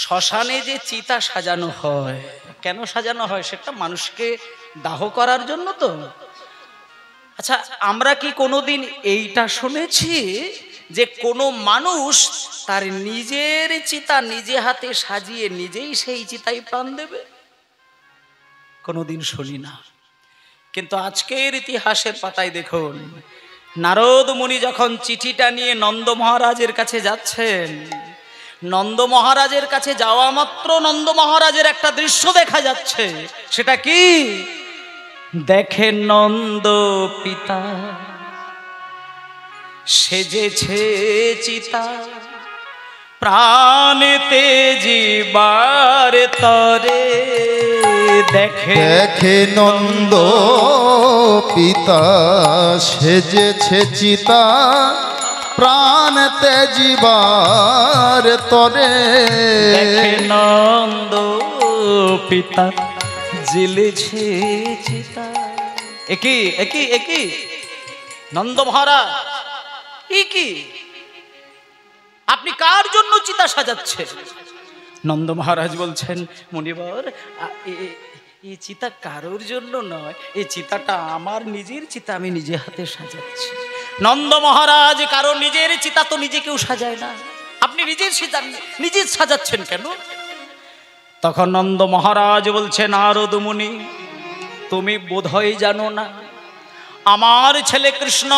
শ্মশানে যে চিতা সাজানো হয়, কেন সাজানো হয়? সেটা মানুষকে দাহ করার জন্য তো। আচ্ছা, আমরা কি কোনোদিন এইটা শুনেছি যে কোনো মানুষ তার নিজের চিতা নিজে হাতে সাজিয়ে নিজেই সেই চিতায় প্রাণ দেবে? কোনোদিন শুনি না। কিন্তু আজকের ইতিহাসের পাতায় দেখুন, নারদ মুনি যখন চিঠিটা নিয়ে নন্দ মহারাজের কাছে যাচ্ছেন, নন্দ মহারাজের কাছে যাওয়া মাত্র নন্দ মহারাজের একটা দৃশ্য দেখা যাচ্ছে। সেটা কি? দেখে নন্দ পিতা সেজেছে চিতা, প্রাণেতে জীবার তরে। দেখে নন্দ পিতা সেজেছে চিতা, প্রাণেতে জীবার তরে। দেখে নন্দ পিতা জ্বেলেছে চিতা। একই একই একই নন্দ মহারাজ, কি আপনি কার জন্য চিতা সাজাচ্ছেন? নন্দ মহারাজ বলছেন, মুনিবর, এই চিতা কারোর জন্য নয়, এই চিতাটা আমার নিজের চিতা, আমি নিজে হাতে সাজাচ্ছি। নন্দ মহারাজ, কারো নিজের চিতা তো নিজে কেউ সাজায় না, আপনি নিজের চিতা নিজে সাজাচ্ছেন কেন? তখন নন্দ মহারাজ বলছেন, নারদ মুনি, তুমি বোধহয় জানো না, আমার ছেলে কৃষ্ণ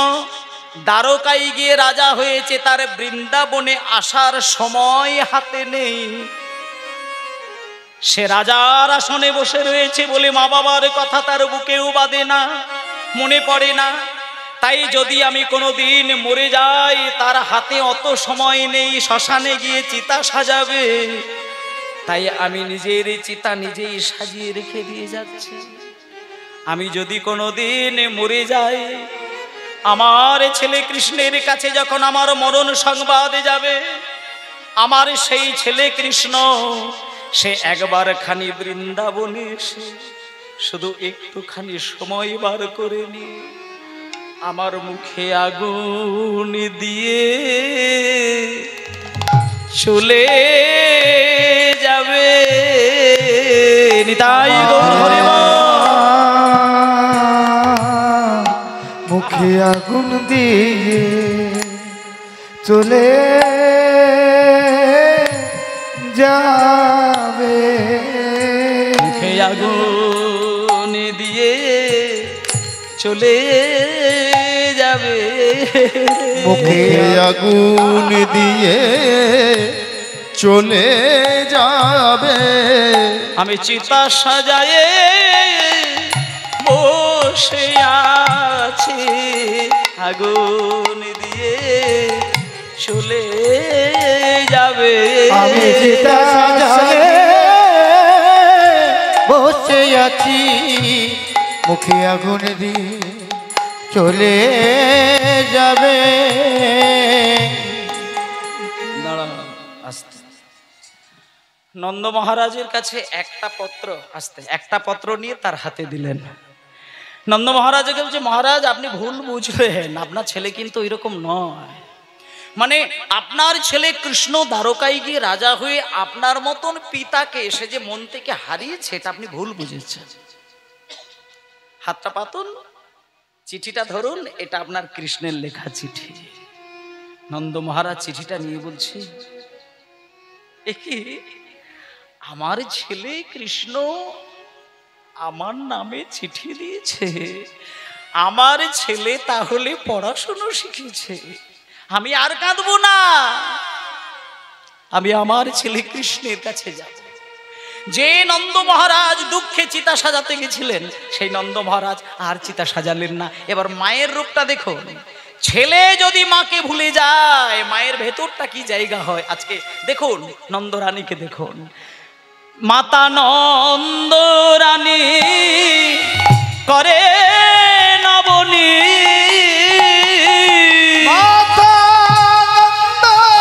দ্বারকায় গিয়ে রাজা হয়েছে, তার বৃন্দাবনে আসার সময় হাতে নেই। সে রাজার আসনে বসে রয়েছে বলে মা বাবার কথা তার বুকেও বাঁধে না, মনে পড়ে না। তাই যদি আমি কোনোদিন মরে যাই, তার হাতে অত সময় নেই শ্মশানে গিয়ে চিতা সাজাবে। তাই আমি নিজের চিতা নিজেই সাজিয়ে রেখে দিয়ে যাচ্ছি। আমি যদি কোনোদিন মরে যাই, আমার ছেলে কৃষ্ণের কাছে যখন আমার মরণ সংবাদ যাবে, আমার সেই ছেলে কৃষ্ণ সে একবার খানি বৃন্দাবনে এসে শুধু একটুখানি সময় বার করে নিয়ে আমার মুখে আগুন দিয়ে চলে যাবে। নিতাই গৌর হরি বল। মুখে আগুন দিয়ে চলে যাবে, মুখে আগুন দিয়ে চলে যাবে, মুখে আগুন দিয়ে চলে যাবে। আমি চিতা সাজায়ে বসে আছি, আগুন দিয়ে চলে যাবে। আমি চিতা সাজায়ে বসে আছি, মুখে আগুন দিয়ে চলে যাবে। নন্দ মহারাজের কাছে একটা পত্র, একটা পত্র নিয়ে তার হাতে দিলেন। নন্দ মহারাজকে বলছে, মহারাজ আপনি ভুল বুঝলেন, আপনার ছেলে কিন্তু এরকম নয়। মানে আপনার ছেলে কৃষ্ণ দ্বারকায় গিয়ে রাজা হয়ে আপনার মতন পিতাকে সে যে মন থেকে হারিয়েছে, এটা আপনি ভুল বুঝেছেন। হাতটা পাতুন, চিঠিটা ধরুন, এটা আপনার কৃষ্ণের লেখা চিঠি। নন্দ মহারাজ চিঠিটা নিয়ে বলছে, আমার ছেলে কৃষ্ণ আমার নামে চিঠি দিয়েছে, আমার ছেলে তাহলে পড়াশোনা শিখেছে। আমি আর কাঁদবো না, আমি আমার ছেলে কৃষ্ণের কাছে যাব। যে নন্দ মহারাজ দুঃখে চিতা সাজাতে গেছিলেন, সেই নন্দ মহারাজ আর চিতা সাজালেন না। এবার মায়ের রূপটা দেখুন। ছেলে যদি মাকে ভুলে যায়, মায়ের ভেতরটা কি জায়গা হয়। আজকে দেখুন নন্দরানীকে দেখুন, মাতা নন্দরানী করে নবনী,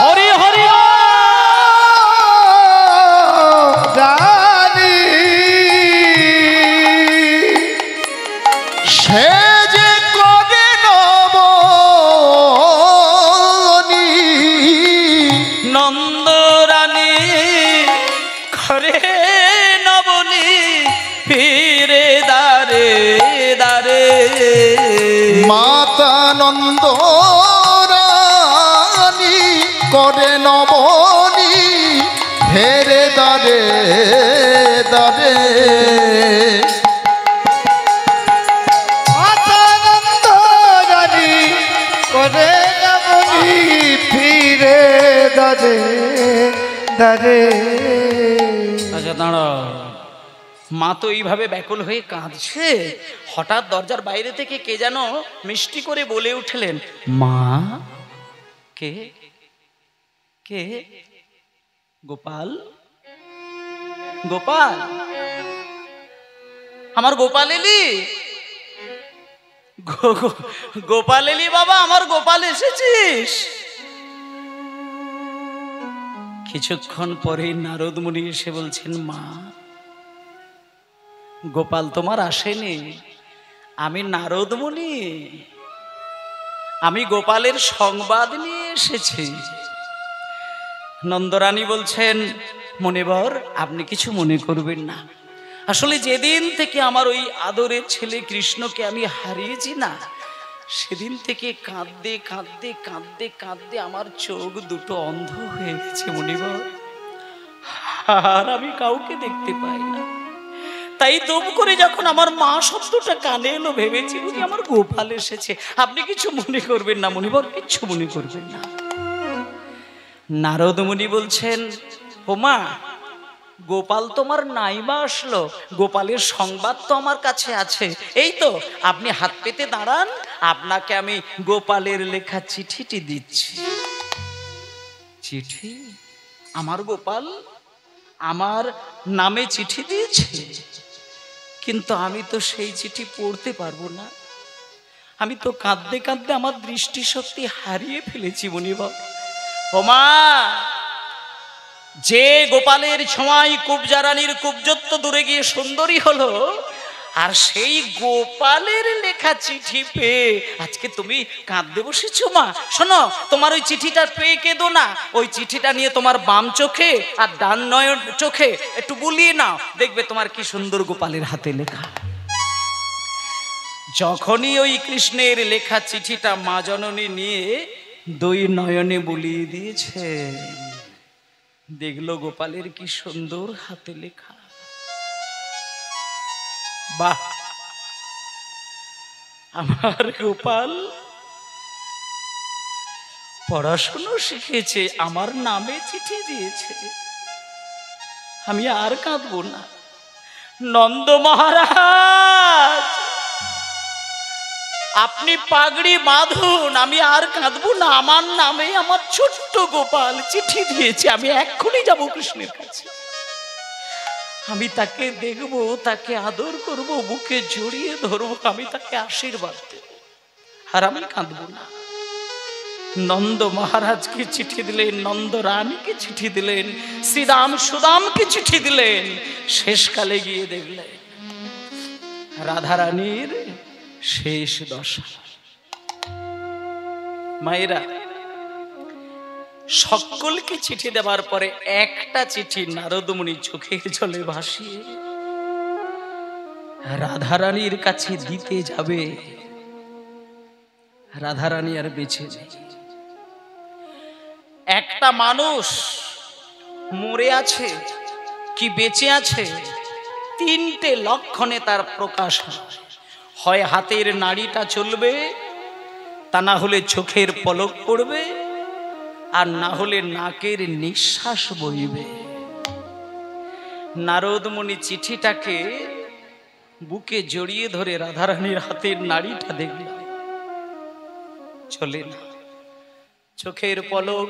হরি হরি রানী সে যে করে নবনী, নন্দরানী হরে নবনী ফিরে দারে দারে মাতা নন্দ রানী করে নবনী ফেরে দারে দারে মাতা নন্দ রানী করে নবনী ফিরে দারে দারে। আচ্ছা দাঁড়াও, মা তো এইভাবে ব্যাকুল হয়ে কাঁদছে, হঠাৎ দরজার বাইরে থেকে কে যেন মিষ্টি করে বলে উঠলেন, মা। কে কে? গোপাল, গোপাল, আমার গোপাল এলি? গোপাল এলি বাবা, আমার গোপাল এসেছিস? কিছুক্ষণ পরে নারদ মুনি এসে বলছেন, মা গোপাল তোমার আসেনি, আমি নারদ মুনি, আমি গোপালের সংবাদ নিয়ে এসেছি। নন্দরানী বলছেন, মুনিবর আপনি কিছু মনে করবেন না, আসলে যেদিন থেকে আমার ওই আদরের ছেলে কৃষ্ণকে আমি হারিয়েছি না, সেদিন থেকে কাঁদতে কাঁদতে কাঁদতে কাঁদতে আমার চোখ দুটো অন্ধ হয়ে গেছে মুনিবর, আর আমি কাউকে দেখতে পাই না। তাই দম করে যখন আমার মা শব্দটা কানে এলো, ভেবেছি বুঝি আমার গোপাল এসেছে। আপনি কিছু মনে করবেন না মুনিবর, কিচ্ছু মনে করবেন না। নারদ মুনি বলছেন, ও মা গোপাল তোমার নাইবা আসলো, গোপালের সংবাদ তো আমার কাছে আছে, এই তো আপনি হাত পেতে দাঁড়ান, আপনাকে আমি গোপালের লেখা চিঠিটি দিচ্ছি। চিঠি? আমার গোপাল আমার নামে চিঠি দিয়েছে, কিন্তু আমি তো সেই চিঠি পড়তে পারবো না, আমি তো কাঁদতে কাঁদতে আমার দৃষ্টিশক্তি হারিয়ে ফেলেছি মুনিবর। ও মা, যে গোপালের ছোঁয়ায় কুবজা রানীর কুবজত্ব দূরে গিয়ে সুন্দরী হলো, আর সেই গোপালের লেখা চিঠি পেয়ে আজকে তুমি কাঁদতে বসেছো। মা শোনো, তোমার ওই চিঠিটা পেয়ে কেঁদো না, ওই চিঠিটা নিয়ে তোমার বাম চোখে আর ডান নয়ন চোখে একটু বুলিয়ে নাও, দেখবে তোমার কি সুন্দর গোপালের হাতে লেখা। যখনই ওই কৃষ্ণের লেখা চিঠিটা মা জননী নিয়ে দুই নয়নে বুলিয়ে দিয়েছে, দেখলো গোপালের কি সুন্দর হাতে লেখা। বাহ, আমার গোপাল পড়াশুনো শিখেছে, আমার নামে চিঠি দিয়েছে, আমি আর কাঁদবো না। নন্দ মহারাজ আপনি পাগড়ি বাঁধুন, আমি আর কাঁদবো না, আমার নামে আমার ছোট্ট গোপাল চিঠি দিয়েছে, আমি এক্ষুনি যাব কৃষ্ণের কাছে, আমি তাকে দেখবো, তাকে আদর করব, বুকে জড়িয়ে ধরবো, আমি তাকে আশীর্বাদ দেব, আর আমি কাঁদবো না। নন্দ মহারাজকে চিঠি দিলেন, নন্দ রানীকে চিঠি দিলেন, শ্রীরাম সুদামকে চিঠি দিলেন, শেষকালে গিয়ে দেখলেন রাধারানীর শেষ দশা। মায়েরা, সকলকে চিঠি দেওয়ার পরে একটা চিঠি নারদ মুনি চোখের জলে ভাসিয়ে রাধারানীর কাছে দিতে যাবে, রাধারানী আর বেঁচে নেই। একটা মানুষ মরে আছে কি বেঁচে আছে, তিনটে লক্ষণে তার প্রকাশ হয়, হাতের নাড়িটা চলবে, তা না হলে চোখের পলক পড়বে, আর না হলে নাকের নিঃশ্বাস বইবে। নারদ মুনি চিঠিটাকে বুকে জড়িয়ে ধরে রাধারানীর হাতের নাড়িটা দেখলেন, চলে না, চোখের পলক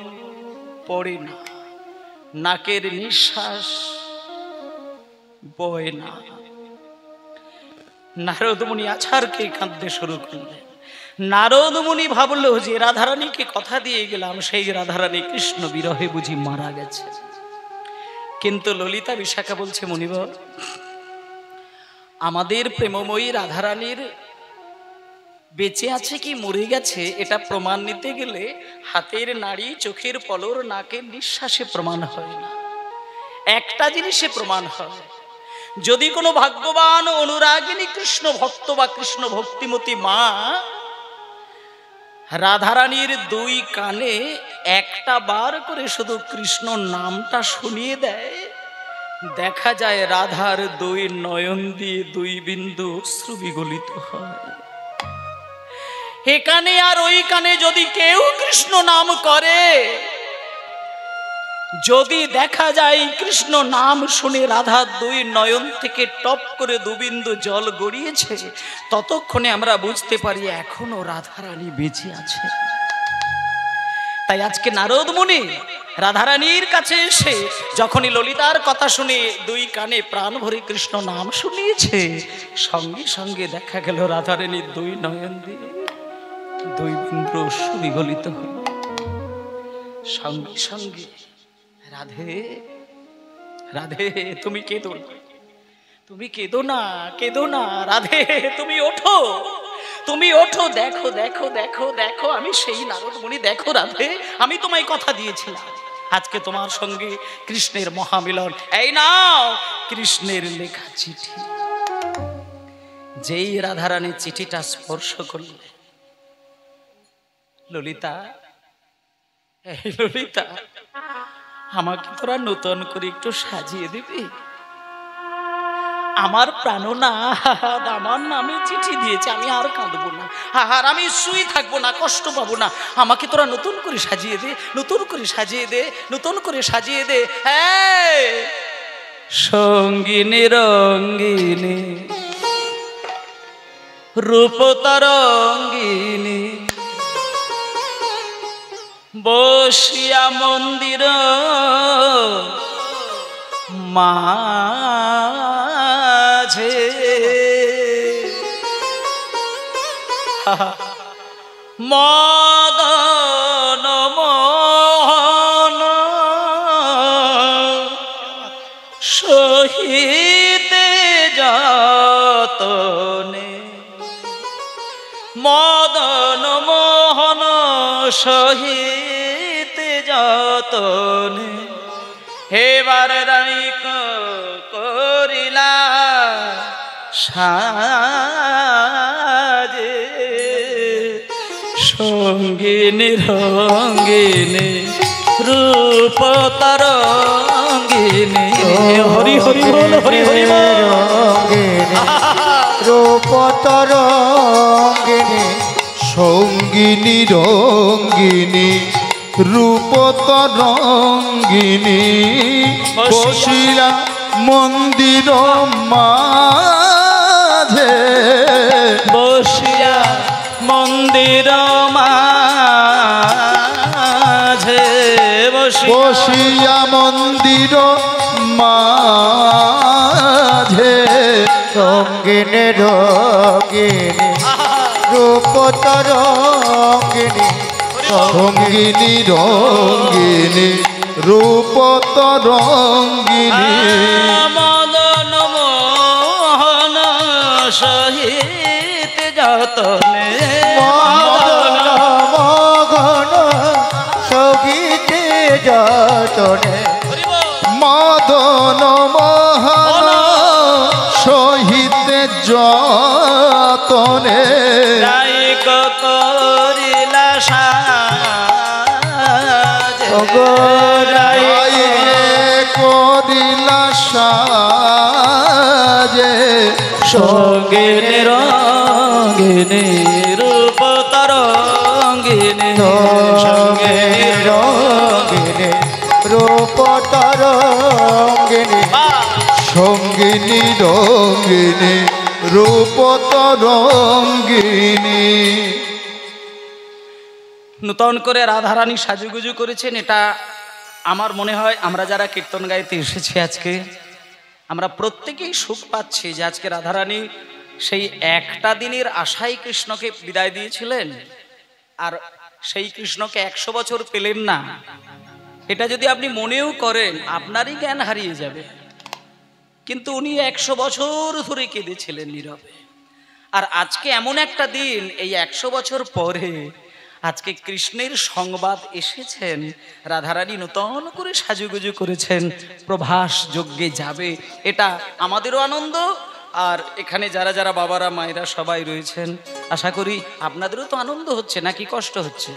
পড়ে না, নাকের নিঃশ্বাস বয় না। নারদ মুনি আছাড়কে কাঁদতে শুরু করলেন। নারদ মুনি ভাবলো যে রাধারানীকে কথা দিয়ে গেলাম, সেই রাধারানী কৃষ্ণ বিরহে বুঝি মারা গেছে। কিন্তু ললিতা বিশাখা বলছে, মুনিবর আমাদের প্রেমময়ী রাধারানীর বেঁচে আছে কি মরে গেছে এটা প্রমাণ নিতে গেলে হাতের নাড়ি, চোখের পলর, নাকের নিঃশ্বাসে প্রমাণ হয় না। একটা জিনিসে প্রমাণ হয়, যদি কোনো ভাগ্যবান অনুরাগিনী কৃষ্ণ ভক্ত বা কৃষ্ণ ভক্তিমতী মা রাধারানীর দুই কানে একটা বার করে শুধু কৃষ্ণ নামটা শুনিয়ে দেয়, দেখা যায় রাধার দুই নয়ন দিয়ে দুই বিন্দু অশ্রু বিগলিত হয়। এখানে আর ওই কানে যদি কেউ কৃষ্ণ নাম করে, যদি দেখা যায় কৃষ্ণ নাম শুনে রাধার দুই নয়ন থেকে টপ করে দুবিন্দু জল গড়িয়েছে, ততক্ষণে আমরা বুঝতে পারি এখনো রাধারানী বেঁচে আছে। তাই আজকে নারদ মুনি রাধারানীর কাছে এসে যখনই ললিতার কথা শুনে দুই কানে প্রাণ ভরে কৃষ্ণ নাম শুনিয়েছে, সঙ্গে সঙ্গে দেখা গেল রাধারানীর দুই নয়ন দিয়ে দুই বিন্দু অশ্রু বিগলিত হল। সঙ্গে সঙ্গে রাধে রাধে তুমি কেঁদো না, তুমি কেঁদো না, কেঁদো না রাধে, তুমি ওঠো, তুমি ওঠো, দেখো দেখো দেখো দেখো আমি সেই নারদ মুনি, দেখো রাধে আমি তোমায় কথা দিয়েছিলাম আজকে তোমার সঙ্গে কৃষ্ণের মহামিলন। এই নাও কৃষ্ণের লেখা চিঠি। যেই রাধারানী চিঠিটা স্পর্শ করলে, ললিতা এই ললিতা আমাকে তোরা নতুন করে একটু সাজিয়ে দিবি? আমার প্রাণনাথ আমার নামে চিঠি দিয়েছে, আমি আর কাঁদবো না, আর আমি শুয়ে থাকবো না, কষ্ট পাবো না, আমাকে তোরা নতুন করে সাজিয়ে দে, নতুন করে সাজিয়ে দে, নতুন করে সাজিয়ে দে। হ্যাঁ সঙ্গিনী রঙ্গিনী রূপ তরঙ্গিনী বসিয়া মন্দির মাঝে মদন মোহন সহিতে যতনে, মদন মোহন সহিতে যতনে হেবার রাইক করিলা সাজে। সঙ্গিনী রঙ্গিনী রূপ তরঙ্গিনী, হরি হরি বল হরি হরি বল, রূপ তরঙ্গিনী সঙ্গিনী রঙ্গিনী রূপ তরঙ্গিনী বসিয়া মন্দির মাঝে, বসিয়া মন্দির মাঝে, বসিয়া মন্দির মাঝে রঙ্গিনী রঙ্গিনী রূপ তরঙ্গিনী সঙ্গিনী রঙ্গিনী রূপ তরঙ্গিনী মদন মোহন সহিত যতনে, মদন মোহন সহিতে যতনে, মদন মোহন সহিতে যতনে রাইক করিলা সাজে, করিলা সাজে। সঙ্গিনী রঙ্গিনী রূপ তরঙ্গিনী, সঙ্গিনী রঙ্গিনী রূপ তরঙ্গিনী সঙ্গিনী রঙ্গিনী রূপ তরঙ্গিনী। নূতন করে রাধারানী সাজুগুজু করেছেন। এটা আমার মনে হয় আমরা যারা কীর্তন গাইতে এসেছি আজকে, আমরা প্রত্যেকেই সুখ পাচ্ছি যে আজকে রাধারানী সেই একটা দিনের আশায় কৃষ্ণকে বিদায় দিয়েছিলেন, আর সেই কৃষ্ণকে 100 বছর পেলেন না। এটা যদি আপনি মনেও করেন আপনারই জ্ঞান হারিয়ে যাবে, কিন্তু উনি 100 বছর ধরে কেঁদেছিলেন নীরবে। আর আজকে এমন একটা দিন, এই 100 বছর পরে আজকে কৃষ্ণের সংবাদ এসেছেন, রাধারানী নূতন করে সাজুগুজু করেছেন, প্রভাস যজ্ঞে যাবে, এটা আমাদেরও আনন্দ। আর এখানে যারা যারা বাবারা মায়েরা সবাই রয়েছেন, আশা করি আপনাদেরও তো আনন্দ হচ্ছে নাকি কষ্ট হচ্ছে?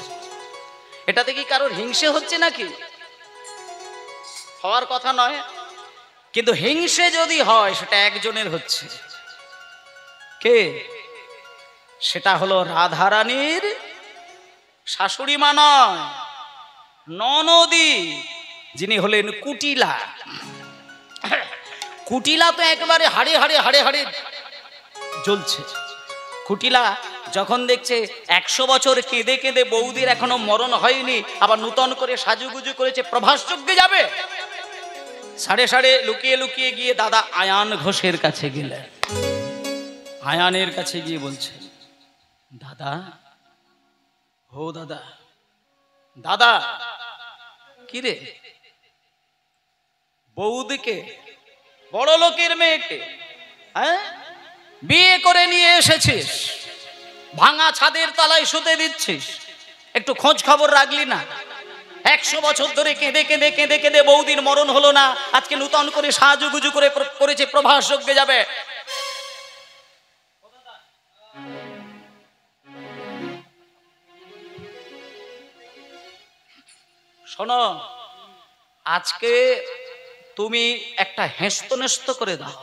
এটাতে কি কারোর হিংসে হচ্ছে নাকি? হওয়ার কথা নয়, কিন্তু হিংসে যদি হয় সেটা একজনের হচ্ছে। কে? সেটা হলো রাধারানীর শাশুড়ি মা নয়, ননদী, যিনি হলেন কুটিলা। কুটিলা তো একেবারে হাড়ে হাড়ে হাড়ে হাড়ে জ্বলছে। কুটিলা যখন দেখছে 100 বছর কেঁদে কেঁদে বৌদির এখনো মরণ হয়নি, আবার নূতন করে সাজুগুজু করেছে, প্রভাস যজ্ঞে যাবে, সাড়ে সাড়ে লুকিয়ে লুকিয়ে গিয়ে দাদা আয়ান ঘোষের কাছে গেলেন। আয়ানের কাছে গিয়ে বলছে, দাদা, ও দাদা, দাদা কি রে, বৌদিকে, বড় লোকের মেয়েকে হ্যাঁ বিয়ে করে নিয়ে এসেছিস, ভাঙা ছাদের তলায় শুতে দিচ্ছিস, একটু খোঁজ খবর রাখলি না? 100 বছর ধরে কেঁদে কেঁদে কেঁদে কেঁদে বৌদির মরণ হলো না, আজকে নূতন করে সাজুগুজু করে করেছে, প্রভাস যজ্ঞে যাবে। শোনো, আজকে তুমি একটা হেস্ত নেস্ত করে দাও।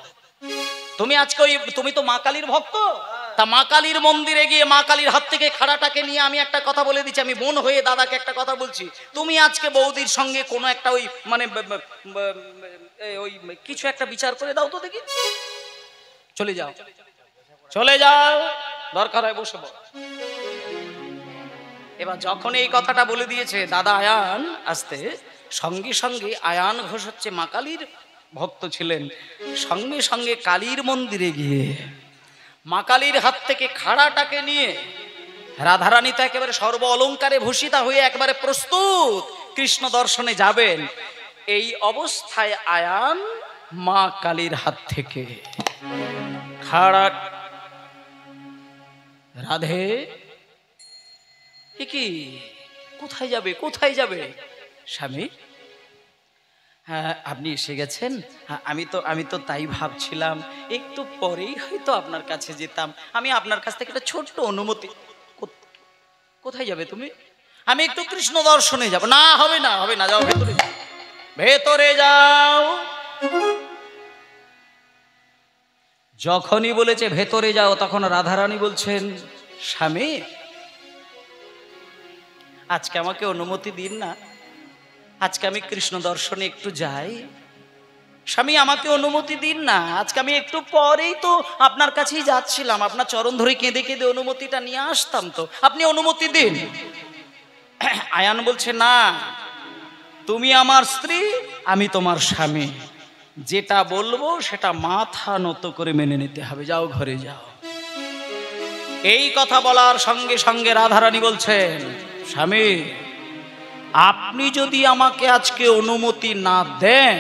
তুমি আজকে তুমি তো মা কালীর ভক্ত, তা মা কালীর মন্দিরে গিয়ে মা কালীর হাত থেকে খাড়াটাকে নিয়ে আমি একটা কথা বলে দিচ্ছি, আমি বোন হয়ে দাদাকে একটা কথা বলছি, তুমি আজকে বৌদির সঙ্গে কোনো একটা ওই মানে ওই কিছু একটা বিচার করে দাও তো দেখি। চলে যাও, চলে যাও, দরকার হয় বসে বল। এবার যখন এই কথাটা বলে দিয়েছে দাদা আয়ান, আসতে সঙ্গে সঙ্গে আয়ান ঘোষ হচ্ছে মা কালীর ভক্ত ছিলেন, সঙ্গে সঙ্গে কালীর মন্দিরে গিয়ে মা কালীর হাত থেকে খাড়াটাকে নিয়ে, রাধারানী তো একেবারে সর্ব অলঙ্কারে ভূষিতা হয়ে একেবারে প্রস্তুত কৃষ্ণ দর্শনে যাবেন, এই অবস্থায় আয়ান মা কালীর হাত থেকে খাড়া, রাধে কি কোথায় যাবে, কোথায় যাবে? স্বামী, হ্যাঁ আপনি এসে গেছেন, আমি তো তাই ভাবছিলাম, একটু পরেই হয়তো আপনার কাছে যেতাম, আমি আপনার কাছ থেকে একটা ছোট্ট অনুমতি। কোথায় যাবে তুমি? আমি একটু কৃষ্ণ দর্শনে যাব। না হবে না, হবে না, যাও ভেতরে, ভেতরে যাও। যখনই বলেছে ভেতরে যাও, তখন রাধারানী বলছেন, স্বামী আজকে আমাকে অনুমতি দিন না, আজকে আমি কৃষ্ণ দর্শনে একটু যাই। স্বামী আমাকে অনুমতি দিন না, আজকে আমি একটু পরেই তো আপনার কাছেই যাচ্ছিলাম, আপনার চরণ ধরে কেঁদে কেঁদে অনুমতিটা নিয়ে আসতাম, তো আপনি অনুমতি দিন। আয়ান বলছে, না, তুমি আমার স্ত্রী, আমি তোমার স্বামী, যেটা বলবো সেটা মাথা নত করে মেনে নিতে হবে, যাও ঘরে যাও। এই কথা বলার সঙ্গে সঙ্গে রাধারানী বলছেন, স্বামী আপনি যদি আমাকে আজকে অনুমতি না দেন,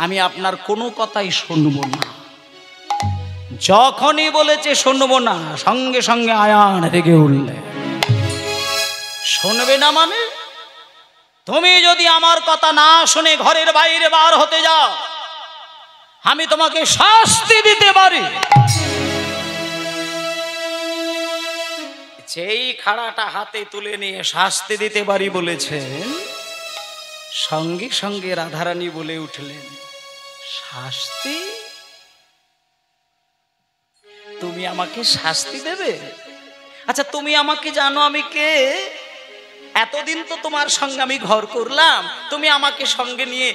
আমি আপনার কোনো কথাই শুনবো না। যখনই বলেছে শুনবো না, সঙ্গে সঙ্গে আয়ান রেগে উঠলে, শুনবে না মানে? তুমি যদি আমার কথা না শুনে ঘরের বাইরে বার হতে যাও, আমি তোমাকে শাস্তি দিতে পারি। যেই খাড়াটা হাতে তুলে নিয়ে শাস্তি দিতে পারি বলেছেন, সঙ্গে সঙ্গে রাধারানী বলে উঠলেন, শাস্তি? তুমি আমাকে শাস্তি দেবে? আচ্ছা তুমি আমাকে জানো আমি কে? এতদিন তো তোমার সঙ্গে আমি ঘর করলাম, তুমি আমাকে সঙ্গে নিয়ে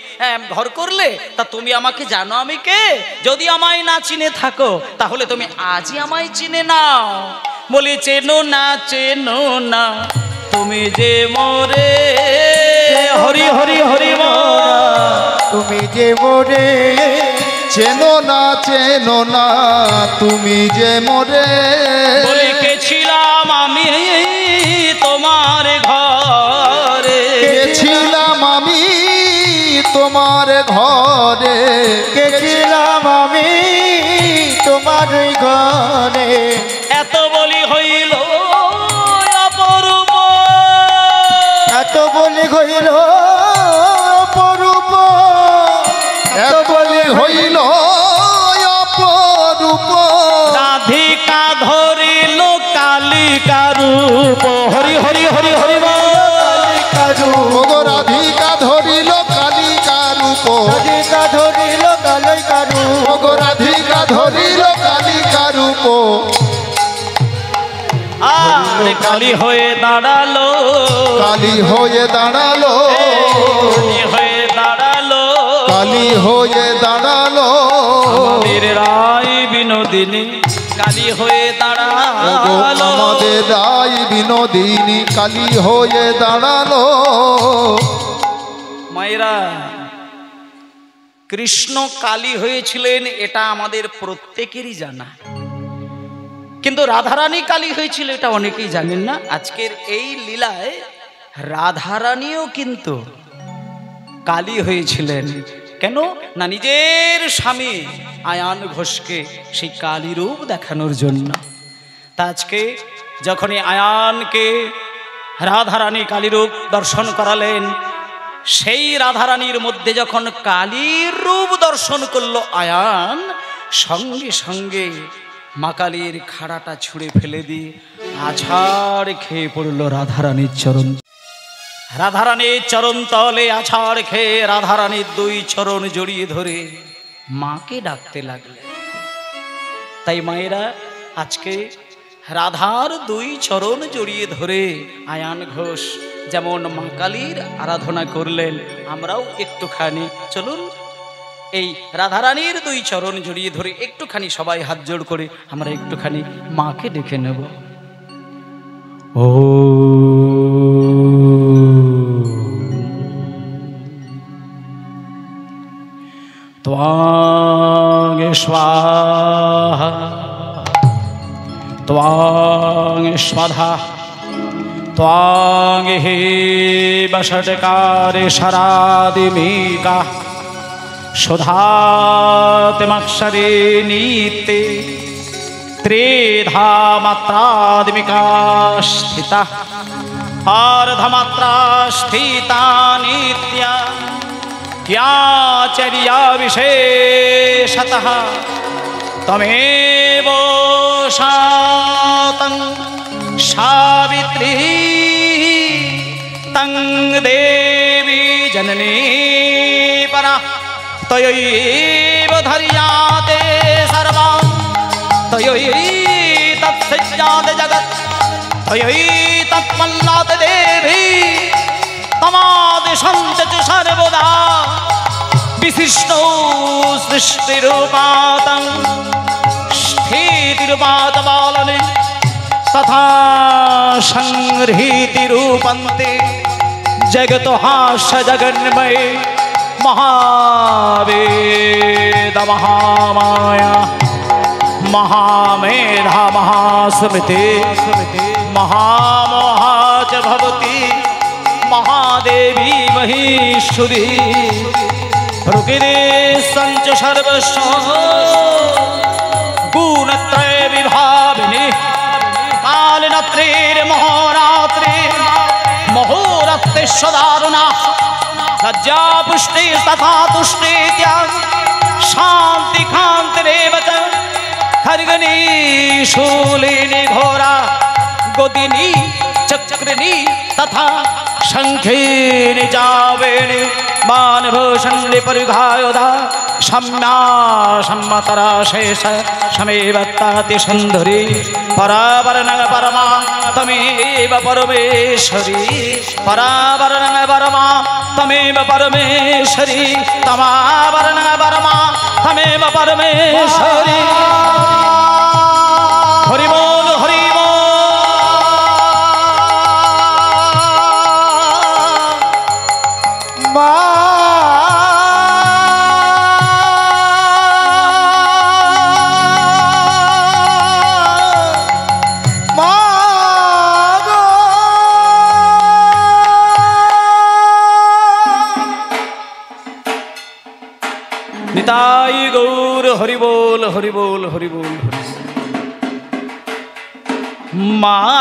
ঘর করলে, তা তুমি আমাকে জানো আমি কে? যদি আমায় না চিনে থাকো, তাহলে তুমি আজই আমায় চিনে নাও। বলি, চেনো না, চেনো না তুমি যে মোরে, হরি হরি হরি তুমি যে মোরে, চেনো না, চেনো না তুমি যে মোরে। বলি, কে ছিলাম আমি তোমার ঘরে, কে ছিলাম আমি তোমার ঘরে, কে ছিলাম আমি তোমার ঘরে। এত বলি হইল বলি হইল অপরূপ, এত বলি হইল অপরূপ। রাধিকা ধরিল কালিকা রূপ। হরি হরি হরি হরি ওগো রাধিকা ধরিল কালিকা রূপ, রাধিকা ধরিল কালিকা রূপ, ওগো রাধিকা ধরিল কালিকা রূপ। আর কালী হয়ে দাঁড়ালো, কালী হয়ে দাঁড়ালো, কালী হয়ে দাঁড়ালো, কালী হয়ে দাঁড়ালো। আমাদের রায় বিনোদিনী কালী হয়ে ওগো দাঁড়ালো। আমাদের রায় বিনোদিনী কালী হয়ে দাঁড়ালো। মায়েরা, কৃষ্ণ কালী হয়েছিলেন এটা আমাদের প্রত্যেকেরই জানা, কিন্তু রাধারানী কালী হয়েছিল এটা অনেকেই জানেন না। আজকের এই লীলায় রাধারানীও কিন্তু কালী হয়েছিলেন। কেন না, নিজের স্বামী আয়ান ঘোষকে সেই কালী রূপ দেখানোর জন্য। তা আজকে যখনই আয়ানকে রাধারানী কালী রূপ দর্শন করালেন, সেই রাধারানীর মধ্যে যখন কালীর রূপ দর্শন করলো আয়ান, সঙ্গে সঙ্গে মা কালীর খাড়াটা ছুঁড়ে ফেলে দিয়ে আছাড় খেয়ে পড়ল রাধারানীর চরণ। রাধারানীর চরণ তলে আছাড় খেয়ে রাধারানীর দুই চরণ জড়িয়ে ধরে মাকে ডাকতে লাগলেন। তাই মায়েরা, আজকে রাধার দুই চরণ জড়িয়ে ধরে আয়ান ঘোষ যেমন মা কালীর আরাধনা করলেন, আমরাও একটুখানি চলুন এই রাধারানীর দুই চরণ জড়িয়ে ধরে একটুখানি সবাই হাত জোড় করে আমরা একটুখানি মাকে ডেকে নেব। ও ত্বাং স্বাহা ত্বাং স্বাধা ত্বাং হে বষটকারে শরাদিমিকা সুধাতমক্ষরে নীতে ত্রিধা মাত্রাদিমিকা স্থিতা अर्धमात्रा स्थिता नित्या याचर्या विशेषतः तमेव शातं सावित्री तं देवी जननी परा तयैव धर्याते सर्वा तयैतत्सिद्ध्यात् जगत् तयैतत्मल्लात् देवी तमादिशन्त च सर्वदा विशिष्टो सृष्टिरूपातं स्थितिरूपात् बालने तथा संहृतिरूपन्ते जगतो हास्य जगन्मये महावेद महामाया महामेधा महास्मृति महामोहा च भवति महादेवी महेश्वरी प्रकृति संच सर्वस्व गुणत्रय विभाविनी कालनत्रेर महोरात्रे महोरत्तेश्वदारुणा लज्जा पुष्टि तथा तुष्टि त्याग शांति कांतिरेव च खर्गनी शूलिनी घोरा गोदिनी चक्रिनी तथा शंखिनी जावेणी मानभूषणी परिघायुधा सम्या सम्मतरा शेष समेवत्ताति सुंदरी परावरण परमा तमेव परमेश्वरी परावरण परमा तमेव परमेश्वरी तमावरण परमा तमेव परमेश्वरी हरि बोल हरि बोल निताई गौर हरि बोल हरि बोल हरि बोल माँ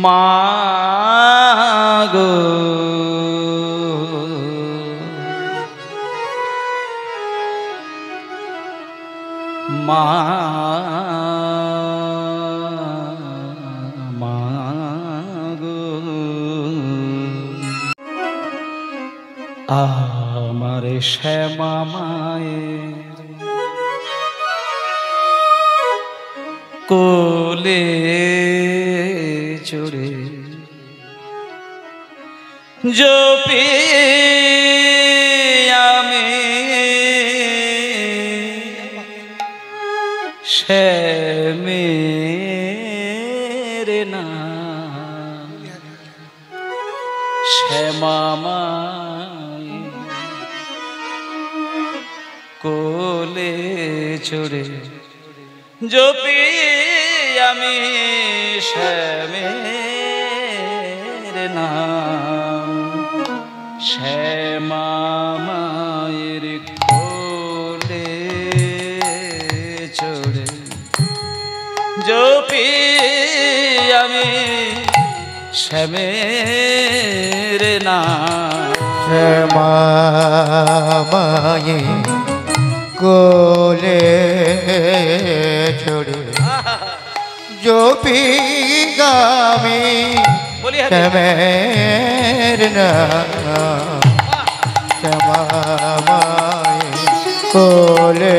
মা গো মা গো আমার শ্যামা মায়ের কোলে চড়ে জপি আমি শ্যামের নাম শ্যামা মায়ের কোলে চড়ে জপি আমি শ্যামের নাম শ্যামা মায়ের কোলে চড়ে জপি আমি শ্যামের নাম শ্যামা মায়ে কোলে চড়ে জপি গামি শ্যামের নাম শ্যামা মায়ে কোলে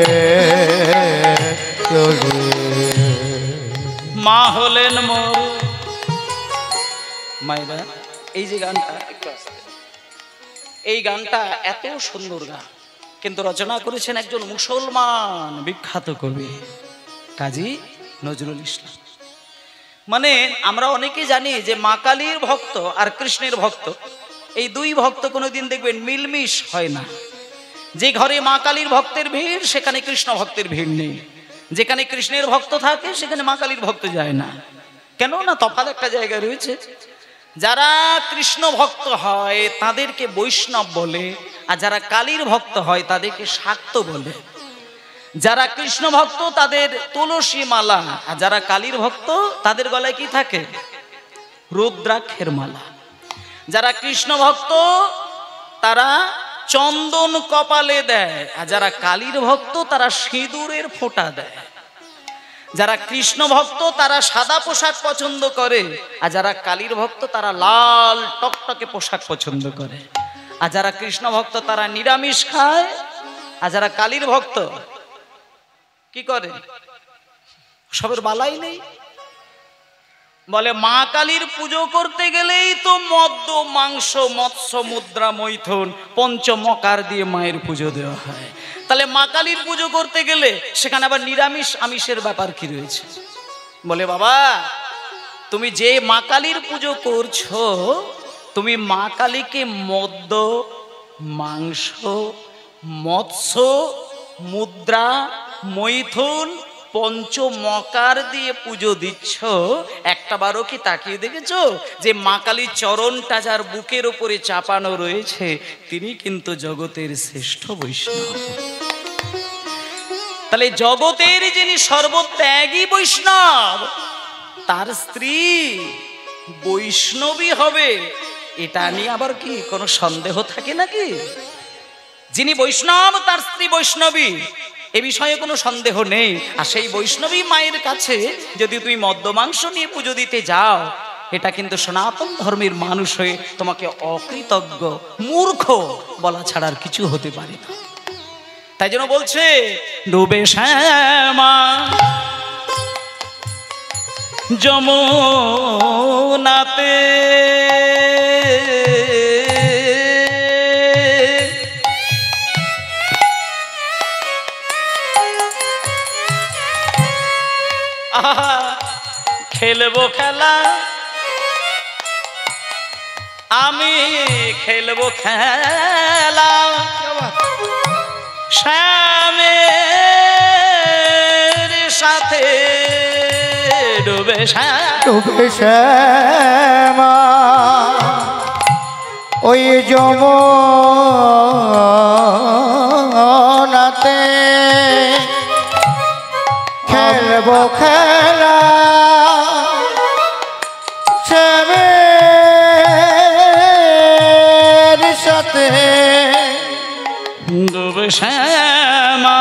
চড়ে মা হলেন মোর মায়েরা। এই যে গানটা একটু আস্তে, এই গানটা এত সুন্দর গান, কিন্তু রচনা করেছেন একজন মুসলমান বিখ্যাত কবি কাজী নজরুল ইসলাম। মানে আমরা অনেকে জানি যে মা কালীর ভক্ত আর কৃষ্ণের ভক্ত, এই দুই ভক্ত কোনোদিন দেখবেন মিলমিশ হয় না। যে ঘরে মা কালীর ভক্তের ভিড় সেখানে কৃষ্ণ ভক্তের ভিড় নেই, যেখানে কৃষ্ণের ভক্ত থাকে সেখানে মা কালীর ভক্ত যায় না। কেন না, তফাৎ একটা জায়গায় রয়েছে। যারা কৃষ্ণ ভক্ত হয় তাদেরকে বৈষ্ণব বলে, আর যারা কালীর ভক্ত হয় তাদেরকে শাক্ত বলে। যারা কৃষ্ণ ভক্ত তাদের তুলসী মালা, আর যারা কালীর ভক্ত তাদের গলায় কি থাকে? রুদ্রাক্ষের মালা। যারা কৃষ্ণ ভক্ত তারা চন্দন কপালে দেয়, আর যারা কালীর ভক্ত তারা সিঁদুরের ফোঁটা দেয়। যারা কৃষ্ণ ভক্ত তারা সাদা পোশাক পছন্দ করে, আর যারা কালীর ভক্ত তারা লাল টকটকে পোশাক পছন্দ করে। আর যারা কৃষ্ণ ভক্ত তারা নিরামিষ খায়, আর যারা কালীর ভক্ত কি করে? সবের বালাই নেই। বলে মা কালীর পুজো করতে গেলেই তো মদ্য মাংস মৎস্য মুদ্রা মৈথুন পঞ্চমকার দিয়ে মায়ের পুজো দেওয়া হয়। তাহলে মা কালীর পুজো করতে গেলে সেখানে আবার নিরামিষ আমিষের ব্যাপার কি রয়েছে? বলে বাবা, তুমি যে মা কালীর পুজো করছো, তুমি মা কালীকে মদ্য মাংস মৎস্য মুদ্রা মৈথুন পঞ্চমকার দিয়ে পুজো দিচ্ছ, একটা বারও কি তাকিয়ে দেখেছো যে মা কালীর চরণটা যার বুকের উপরে চাপানো রয়েছে তিনি কিন্তু জগতের শ্রেষ্ঠ বৈষ্ণব। তাহলে জগতের যিনি সর্বত্যাগী বৈষ্ণব, তার স্ত্রী বৈষ্ণবী হবে, এটা নিয়ে আবার কি কোনো সন্দেহ থাকে নাকি? যিনি বৈষ্ণব তার স্ত্রী বৈষ্ণবী, এ বিষয়ে কোনো সন্দেহ নেই। আর সেই বৈষ্ণবী মায়ের কাছে যদি তুমি মদ্য মাংস নিয়ে পুজো দিতে যাও, এটা কিন্তু সনাতন ধর্মের মানুষ হয়ে তোমাকে অকৃতজ্ঞ মূর্খ বলা ছাড়ার কিছু হতে পারে না। তাই জন্য বলছে ডুবে শ্যামা যমুনাতে খেলবো খেলা, আমি খেলবো খেলা শ্যামের সাথে। ডুবে শ্যামা ওই যমুনাতে খেলবো খেলা শ্যামের সাথে ডুবে শ্যামা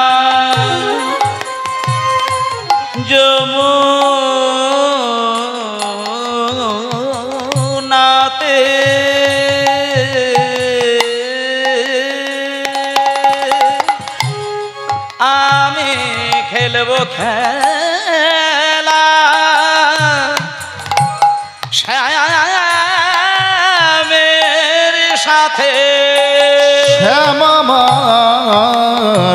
যমুনাতে আমি খেলবো খেলা শ্যামের সাথে শ্যামা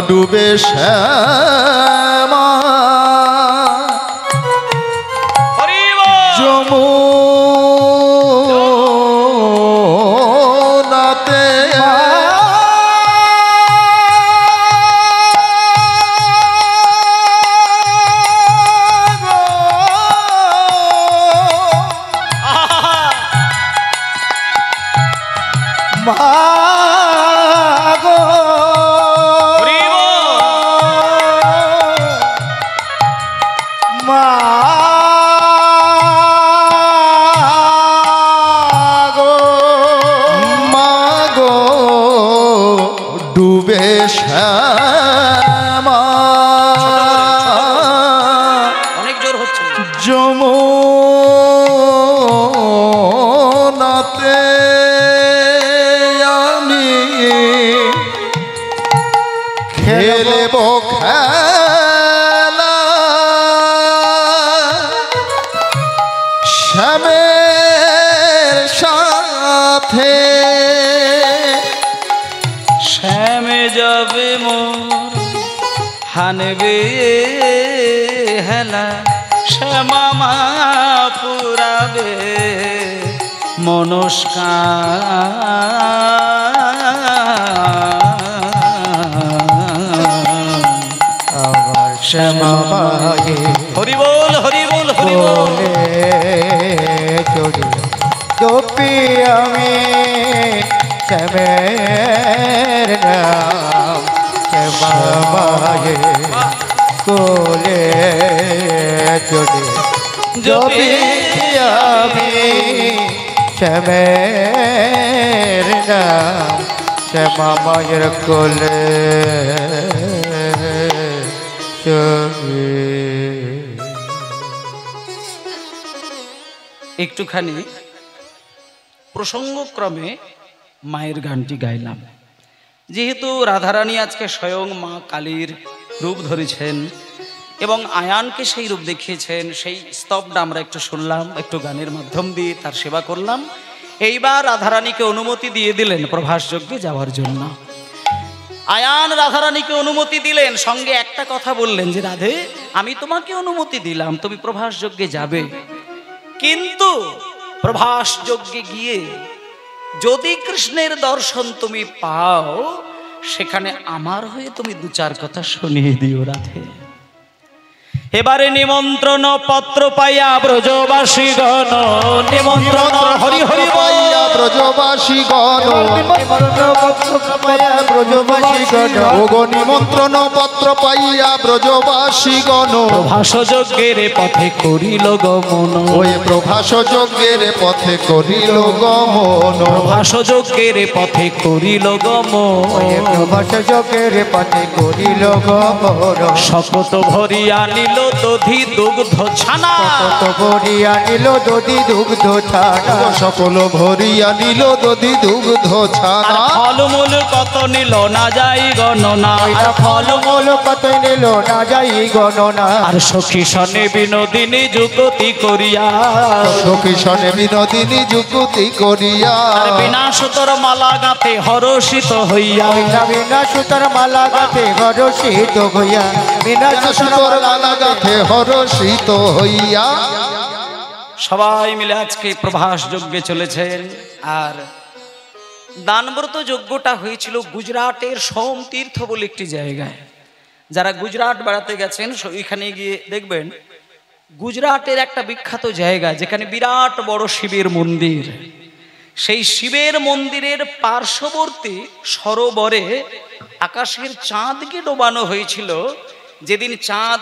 ডুবে শ্যামা যমুনাতে মাগো মাগো ডুবে শ্যামা অনেক জোর হচ্ছে যমুনাতে আমি খেলব খেলা শ্যামের সাথে শ্যামে যাবে মোর হানবে হেলা শ্যামা মা পুরাবে আমার শ্যামা মাগে হরি বল হরি বল হরি বল বলে চলি গোপী আমি শ্যামের নাম শ্যামা মাগে কোলে চলি গোপী আমি শ্যামের নাম শ্যামা মায়ের কোলে চলি। একটুখানি প্রসঙ্গক্রমে মায়ের গানটি গাইলাম। যেহেতু রাধারানী আজকে স্বয়ং মা কালীর রূপ ধরেছেন এবং আয়ানকে সেই রূপ দেখিয়েছেন, সেই স্তবটা আমরা একটু শুনলাম, একটু গানের মাধ্যম দিয়ে তার সেবা করলাম। এইবার রাধারানীকে অনুমতি দিয়ে দিলেন প্রভাস যজ্ঞে যাওয়ার জন্য। আয়ান রাধারানীকে অনুমতি দিলেন, সঙ্গে একটা কথা বললেন যে রাধে আমি তোমাকে অনুমতি দিলাম, তুমি প্রভাস যজ্ঞে যাবে, কিন্তু প্রভাস যজ্ঞে গিয়ে যদি কৃষ্ণের দর্শন তুমি পাও সেখানে আমার হয়ে তুমি দু চার কথা শুনিয়ে দিও রাধে। এবারে নিমন্ত্রণ পত্র পাইয়া ব্রজবাসী গণ নিমন্ত্রণ হরি হরি পাইয়া ব্রজবাসী গণ ওগো নিমন্ত্রণ পত্র পাইয়া ব্রজবাসী গণ প্রভাস যজ্ঞের পথে করিল গমন, ওই প্রভাস যজ্ঞের পথে করিল গমন প্রভাস যজ্ঞের পথে করিল গমন, প্রভাস যজ্ঞের পথে করিল গমন শপথ ভরিয়া নিল দধি দুগ্ধ ছানা, কত ভরিয়া নিল দধি দুগ্ধ ছানা সকল ভরিয়া নিল দধি দুগ্ধ ছানা ফলমূল কত নিল না যাই গণনা, ফলমূল কত নিল না যাই গণনা আর সখী সনে বিনোদিনী যুগতি করিয়া, সখীশনে বিনোদিনী যুগতি করিয়া আর বিনাশতর মালা গাঁথে হরষিত হইয়া, বিনা সুতার মালা গাথে হরষিত হইয়া বিনা সুতোর মালা গাথে হরষিত হইয়া সবাই মিলে আজকে প্রভাস যজ্ঞে চলেছেন। আর দানব্রত যজ্ঞটা হয়েছিল গুজরাটের সোমতীর্থ বলে একটি জায়গায়। যারা গুজরাট বেড়াতে গেছেন ওইখানে গিয়ে দেখবেন গুজরাটের একটা বিখ্যাত জায়গা যেখানে বিরাট বড় শিবের মন্দির, সেই শিবের মন্দিরের পার্শ্ববর্তী সরোবরে আকাশের চাঁদকে ডোবানো হয়েছিল। যেদিন চাঁদ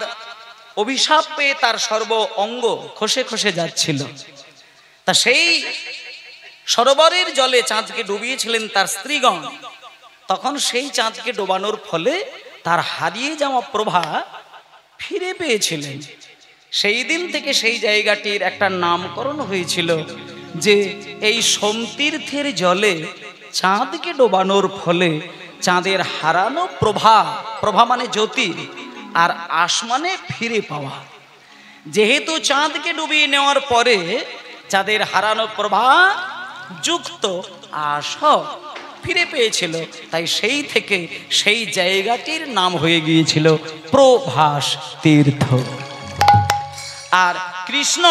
অভিশাপ পেয়ে তার সর্ব অঙ্গ খসে খসে যাচ্ছিল, তা সেই সরোবরের জলে চাঁদকে ডুবিয়েছিলেন তার স্ত্রীগণ। তখন সেই চাঁদকে ডোবানোর ফলে তার হারিয়ে যাওয়া প্রভা ফিরে পেয়েছিলেন। সেই দিন থেকে সেই জায়গাটির একটা নামকরণ হয়েছিল যে এই সোমতীর্থের জলে চাঁদকে ডোবানোর ফলে চাঁদের হারানো প্রভা, প্রভা মানে জ্যোতি, আর আসমানে ফিরে পাওয়া। যেহেতু চাঁদকে ডুবিয়ে নেওয়ার পরে চাঁদের হারানো প্রভা যুক্ত আস ফিরে পেয়েছিল, তাই সেই থেকে সেই জায়গাটির নাম হয়ে গিয়েছিল প্রভাস তীর্থ। আর কৃষ্ণ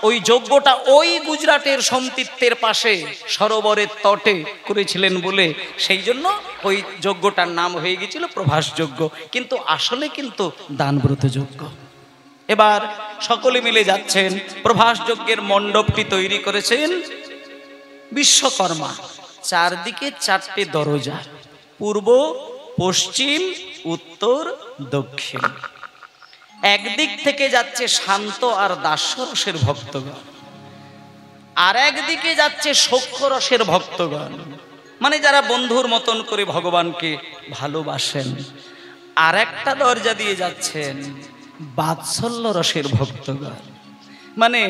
ওই যজ্ঞটা ওই গুজরাটের সোমতীর্থের পাশে সরোবরের তটে করেছিলেন বলে সেই জন্য ওই যজ্ঞটার নাম হয়ে গিয়েছিল প্রভাস যজ্ঞ, কিন্তু আসলে কিন্তু দানব্রত যজ্ঞ। এবার সকলে মিলে যাচ্ছেন। প্রভাস যজ্ঞের মণ্ডপটি তৈরি করেছেন বিশ্বকর্মা। চারদিকে চারটে দরজা, পূর্ব, পশ্চিম, উত্তর, দক্ষিণ। একদিক থেকে যাচ্ছে শান্ত আর দাস্যরসের ভক্তগণ, আর একদিকে যাচ্ছে সখ্যরসের ভক্তগণ, মানে যারা বন্ধুর মতন করে ভগবানকে ভালোবাসেন। আর একটা দরজা দিয়ে যাচ্ছেন বাৎসল্য রসের ভক্তগণ, মানে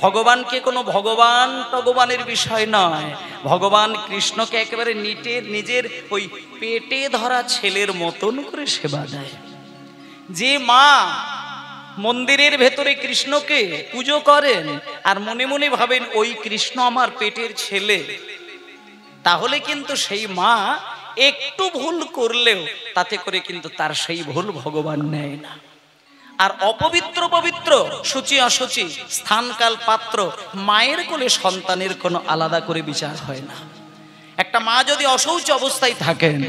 ভগবানকে কোনো ভগবানের বিষয় নয়, ভগবান কৃষ্ণকে একেবারে নিজের ওই পেটে ধরা ছেলের মতন করে সেবা দেয়। যে মা মন্দিরের ভেতরে কৃষ্ণকে পুজো করেন আর মনে মনে ভাবেন ওই কৃষ্ণ আমার পেটের ছেলে, তাহলে কিন্তু সেই মা একটু ভুল করলেও তাতে করে কিন্তু তার সেই ভুল ভগবান নেয় না। আর অপবিত্র পবিত্র, সূচি অসুচি, স্থানকাল পাত্র, মায়ের কোলে সন্তানের কোনো আলাদা করে বিচার হয় না। একটা মা যদি অশৌচ অবস্থায় থাকেন,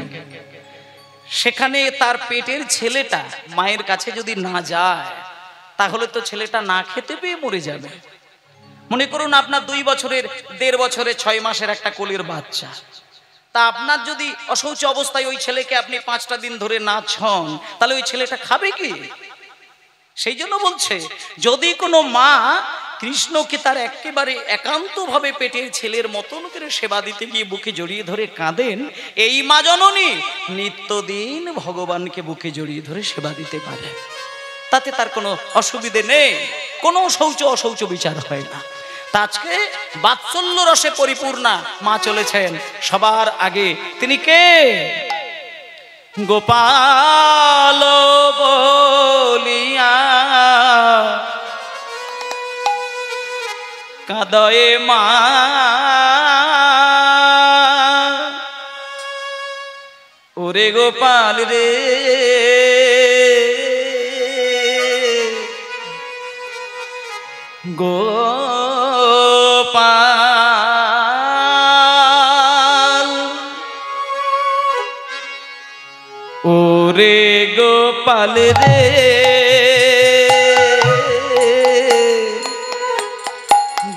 সেখানে তার পেটের ছেলেটা মায়ের কাছে যদি না যায়, তাহলে তো ছেলেটা না খেতে পেয়ে মরে যাবে। মনে করুন আপনার 2 বছরের, 1.5 বছরের, 6 মাসের একটা কোলের বাচ্চা, তা আপনার যদি অশৌচ অবস্থায় ওই ছেলেকে আপনি 5টা দিন ধরে না ছন, তাহলে ওই ছেলেটা খাবে কি? সেই জন্য বলছে, যদি কোনো মা কৃষ্ণকে তার একেবারে একান্তভাবে পেটের ছেলের মতন করে সেবা দিতে গিয়ে বুকে জড়িয়ে ধরে কাঁদেন, এই মা জননী নিত্যদিন ভগবানকে বুকে জড়িয়ে ধরে সেবা দিতে পারে, তাতে তার কোনো অসুবিধে নেই, কোনো অশৌচ বিচার হয় না। তা আজকে বাৎসল্য রসে পরিপূর্ণা মা চলেছেন সবার আগে। তিনি কে? গোপাল বলিয়া কাঁদয়ে মা, ওরে গোপাল রে গোপাল, ওরে গোপাল রে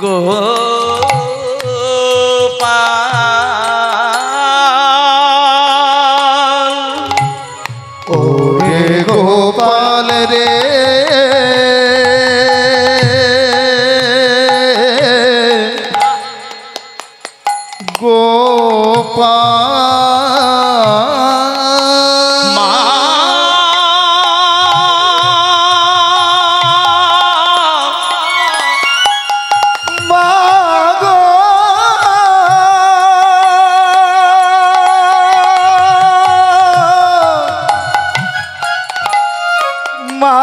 গোপাল, ওরে গোপাল রে গোপাল, মা গো মা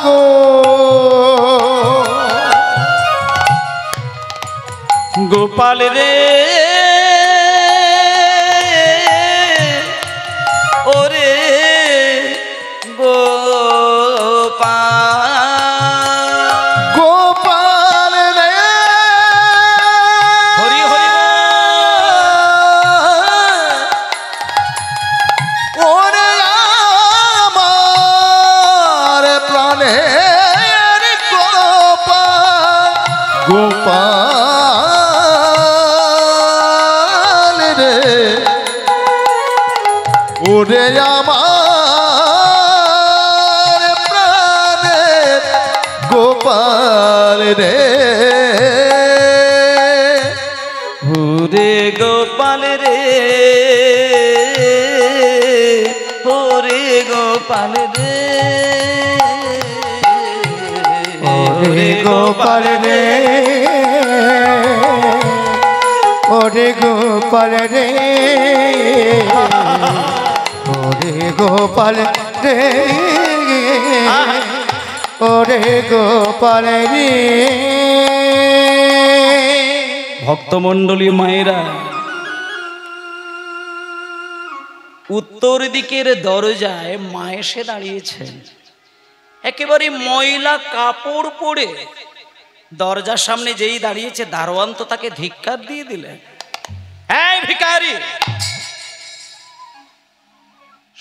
গো গোপাল রে ওরে গোপাল, গোপাল রে হরি হরি ওরে আমার প্রাণের গোপাল, গোপাল রে ওরে আমার প্রাণের গোপাল রে ওরে গোপাল রে ওরে গোপাল রে ওরে গোপাল রে ওরে গোপাল রে ওরে গোপাল রে ওরে গোপাল রে ভক্তমণ্ডলী মায়েরা, উত্তর দিকের দরজায় মা এসে দাঁড়িয়েছেন। একেবারে ময়লা কাপড় পরে দরজার সামনে যেই দাঁড়িয়েছে, দারোয়ান তো তাকে ধিক্কার দিয়ে দিলেন। এই ভিখারি,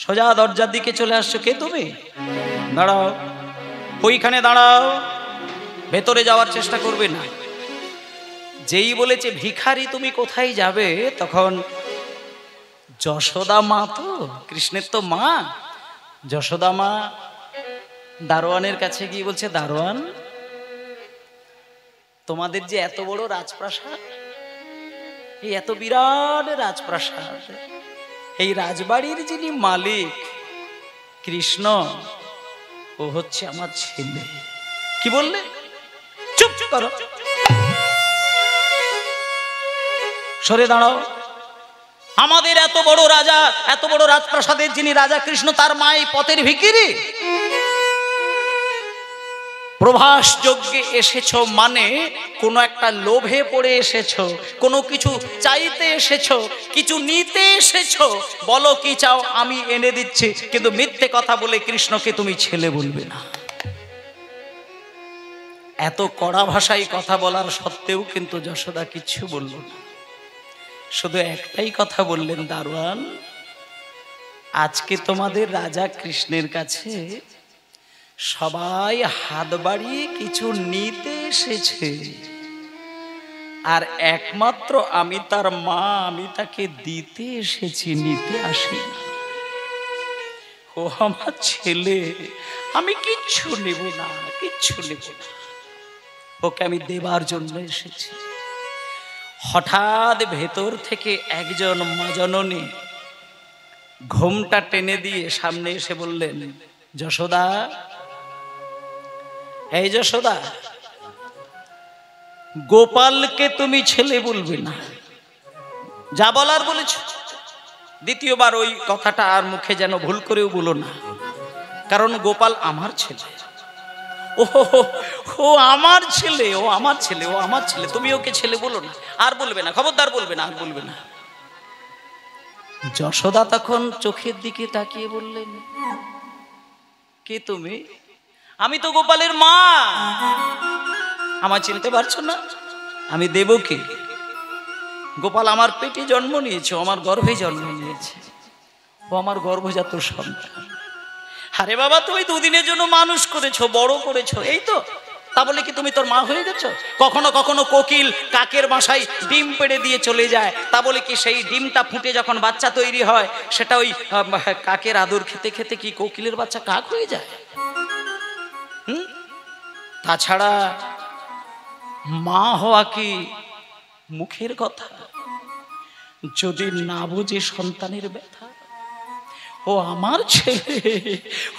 সোজা দরজার দিকে চলে আসছো, কে তুমি? দাঁড়াও, ওইখানে দাঁড়াও, ভেতরে যাওয়ার চেষ্টা করবে না। যেই বলেছে ভিখারি তুমি কোথায় যাবে, তখন যশোদা মা, তো কৃষ্ণের তো মা, যশোদা মা দারোয়ানের কাছে গিয়ে বলছে, দারোয়ান, তোমাদের যে এত বড় রাজপ্রাসাদ, এই এত বিরাট রাজপ্রাসাদ, এই রাজবাড়ির যিনি মালিক কৃষ্ণ, ও হচ্ছে আমার ছেলে। কি বললে? চুপ করো, সরে দাঁড়াও। আমাদের এত বড় রাজা, এত বড় রাজপ্রাসাদের যিনি রাজা কৃষ্ণ, তার মাই পথের ভিখিরি? প্রভাস যজ্ঞে এসেছো মানে কোনো একটা লোভে পড়ে এসেছো, কোনো কিছু চাইতে এসেছো, কিছু নিতে এসেছো। বলো কি চাও, আমি এনে দিচ্ছি। কিন্তু মিথ্যে কথা বলে কৃষ্ণকে তুমি ছেলে বলবে না। এত কড়া ভাষায় কথা বলার সত্ত্বেও কিন্তু যশোদা কিচ্ছু বলল না, শুধু একটাই কথা বললেন, দারোয়ান, আজকে তোমাদের রাজা কৃষ্ণের কাছে সবাই হাত বাড়িয়ে কিছু নিতে এসেছে, আর একমাত্র আমি তার মা, আমি তাকে দিতে এসেছি, নিতে আসি না। ও আমার ছেলে, আমি কিচ্ছু নেব না, কিচ্ছু নেব না, ওকে আমি দেবার জন্য এসেছি। হঠাৎ ভেতর থেকে একজন মা জননী ঘোমটা টেনে দিয়ে সামনে এসে বললেন, যশোদা, এই যশোদা, গোপালকে তুমি ছেলে বলবে না, যা বলার বলেছ। দ্বিতীয়বার ওই কথাটা আর মুখে যেন ভুল করেও বলো না, কারণ গোপাল আমার ছেলে। ও আমার ছেলে, ও আমার ছেলে, ও আমার ছেলে, তুমি ওকে ছেলে বলো না, আর বলবে না, খবরদার বলবে না, আর বলবে না। যশোদা তখন চোখের দিকে তাকিয়ে বললেন, কে তুমি? আমি তো গোপালের মা, আমার চিনতে পারছো না? আমি দেবকী। গোপাল আমার পেটে জন্ম নিয়েছে, আমার গর্ভে জন্ম নিয়েছে, ও আমার গর্ভজাত সন্তান। আরে বাবা, তুমি দুদিনের জন্য মানুষ করেছো, বড় করেছো, এই তো, তা বলে কি তুমি তোর মা হয়ে গেছো? কখনো কখনো কোকিল কাকের বাসায় ডিম পেড়ে দিয়ে চলে যায়, তা বলে কি সেই ডিমটা ফুটে যখন বাচ্চা তৈরি হয়, সেটা ওই কাকের আদর খেতে খেতে কি কোকিলের বাচ্চা কাক হয়ে যায়? তাছাড়া মা হওয়া কি মুখের কথা? যদি না বুঝে সন্তানের ব্যথা, ও আমার ছেলে,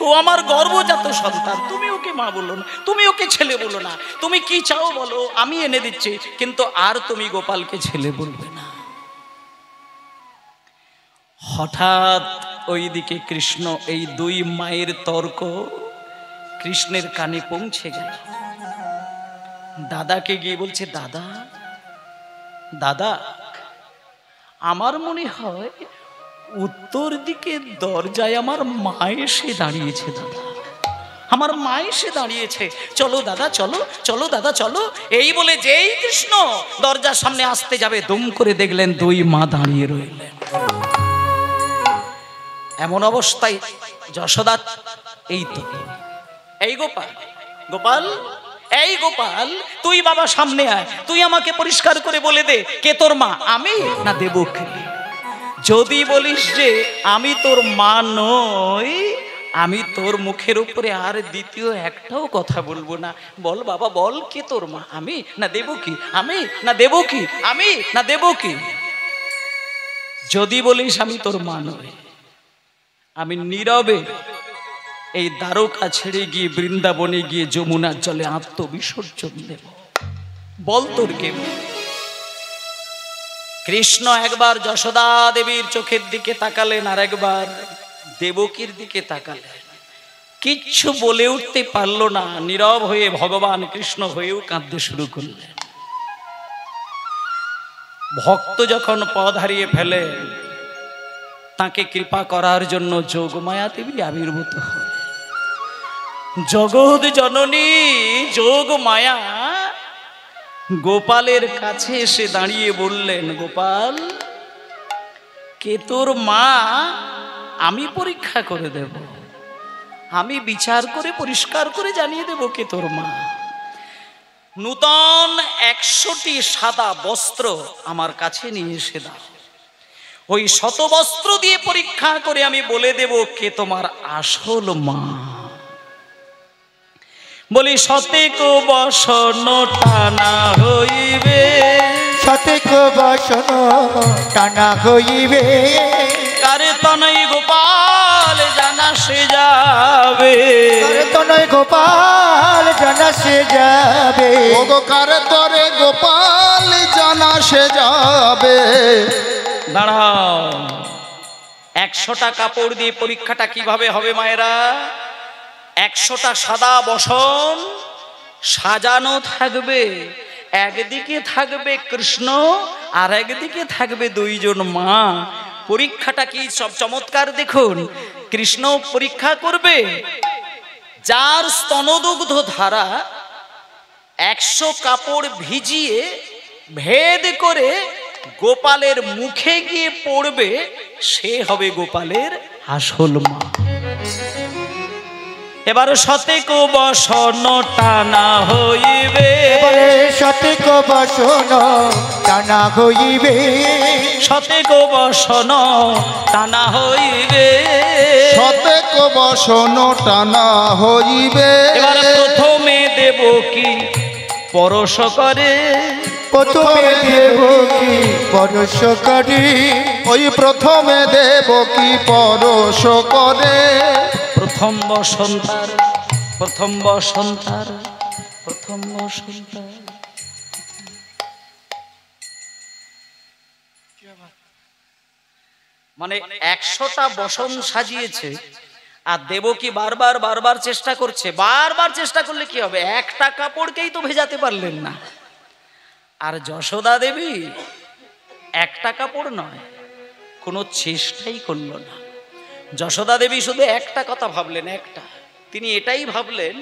ও আমার গর্ভজাত সন্তান, তুমি ওকে মা বলো না, তুমি ওকে ছেলে বলো না। তুমি কি চাও বলো, আমি এনে দিচ্ছি, কিন্তু আর তুমি গোপালকে ছেলে বলবে না। হঠাৎ ওইদিকে কৃষ্ণ, এই দুই মায়ের তর্ক কৃষ্ণের কানে পৌঁছে গেল। দাদাকে গিয়ে বলছে, দাদা, দাদা, আমার মনে হয় উত্তর দিকে দরজায় আমার মা এসে দাঁড়িয়েছে। দাদা, আমার মা এসে দাঁড়িয়েছে, চলো দাদা, চলো, চলো দাদা, চলো। এই বলে যেই কৃষ্ণ দরজার সামনে আসতে যাবে, দুম করে দেখলেন দুই মা দাঁড়িয়ে রইলেন। এমন অবস্থায় যশোদা, এই তো, এই গোপাল, গোপাল, এই গোপাল, তুই বাবা সামনে আয়, তুই আমাকে পরিষ্কার করে বলে দে কে তোর মা, আমি না দেবকী। যদি বলিস যে আমি তোর মা নই, আমি তোর মুখের উপরে আর দ্বিতীয় একটাও কথা বলবো না। বল বাবা বল, কে তোর মা, আমি না দেবকী, আমি না দেবকী, আমি না দেবকী। যদি বলিস আমি তোর মা নই, আমি নীরবে এই দ্বারকা ছেড়ে গিয়ে বৃন্দাবনে গিয়ে যমুনার জলে আত্মবিসর্জন দেব। বল তোর কে। কৃষ্ণ একবার যশোদা দেবীর চোখের দিকে তাকালেন, আর একবার দেবকীর দিকে তাকালেন। কিচ্ছু বলে উঠতে পারল না, নীরব হয়ে ভগবান কৃষ্ণ হয়েও কাঁদতে শুরু করলেন। ভক্ত যখন পথ হারিয়ে ফেলে, তাকে কৃপা করার জন্য যোগমায়া দেবী আবির্ভূত হয়। জগৎ জননী যোগমায়া গোপালের কাছে এসে দাঁড়িয়ে বললেন, গোপাল কে তোর মা আমি পরীক্ষা করে দেব, আমি বিচার করে পরিষ্কার করে জানিয়ে দেব কে তোর মা। নূতন 100টি সাদা বস্ত্র আমার কাছে নিয়ে এসে দাও, ওই শত বস্ত্র দিয়ে পরীক্ষা করে আমি বলে দেব কে তোমার আসল মা। বলি শতেক বসন টানা হইবে, শতেক বসন টানা হইবে, কারে তনয় গোপাল জানা সে যাবে, কারে তনয় গোপাল জানা সে যাবে, ওগো কারে তরে গোপাল জানা সে যাবে। দাঁড়াও, 100টা কাপড় দিয়ে পরীক্ষাটা কিভাবে হবে মায়েরা? 100টা সাদা বসন সাজানো থাকবে, একদিকে থাকবে কৃষ্ণ আর একদিকে থাকবে দুইজন মা। পরীক্ষাটা কি সব চমৎকার দেখুন। কৃষ্ণ পরীক্ষা করবে, যার স্তনদুগ্ধ ধারা 100 কাপড় ভিজিয়ে ভেদ করে গোপালের মুখে গিয়ে পড়বে, সে হবে গোপালের আসল মা। এবার শতেক বসন টানা হইবে, এবারে শতেক বসন টানা হইবে, শতেক বসন টানা হইবে, শতেক বসন টানা হইবে। এবার প্রথমে দেবকী পরশ করে, প্রথমে দেবকী পরশ করে, ওই প্রথমে দেবকী পরশ করে। প্রথম বসন্তার, প্রথম বসন্তার, প্রথম বসন্তার। মানে 100টা বসন সাজিয়েছে, আর দেবকী বারবার বারবার চেষ্টা করছে। বারবার চেষ্টা করলে কি হবে, একটা কাপড়কেই তো ভেজাতে পারলেন না। আর যশোদা দেবী একটা কাপড় নয়, কোনো চেষ্টাই করল না। যশোদা দেবী শুধু একটা কথা ভাবলেন, একটা, তিনি এটাই ভাবলেন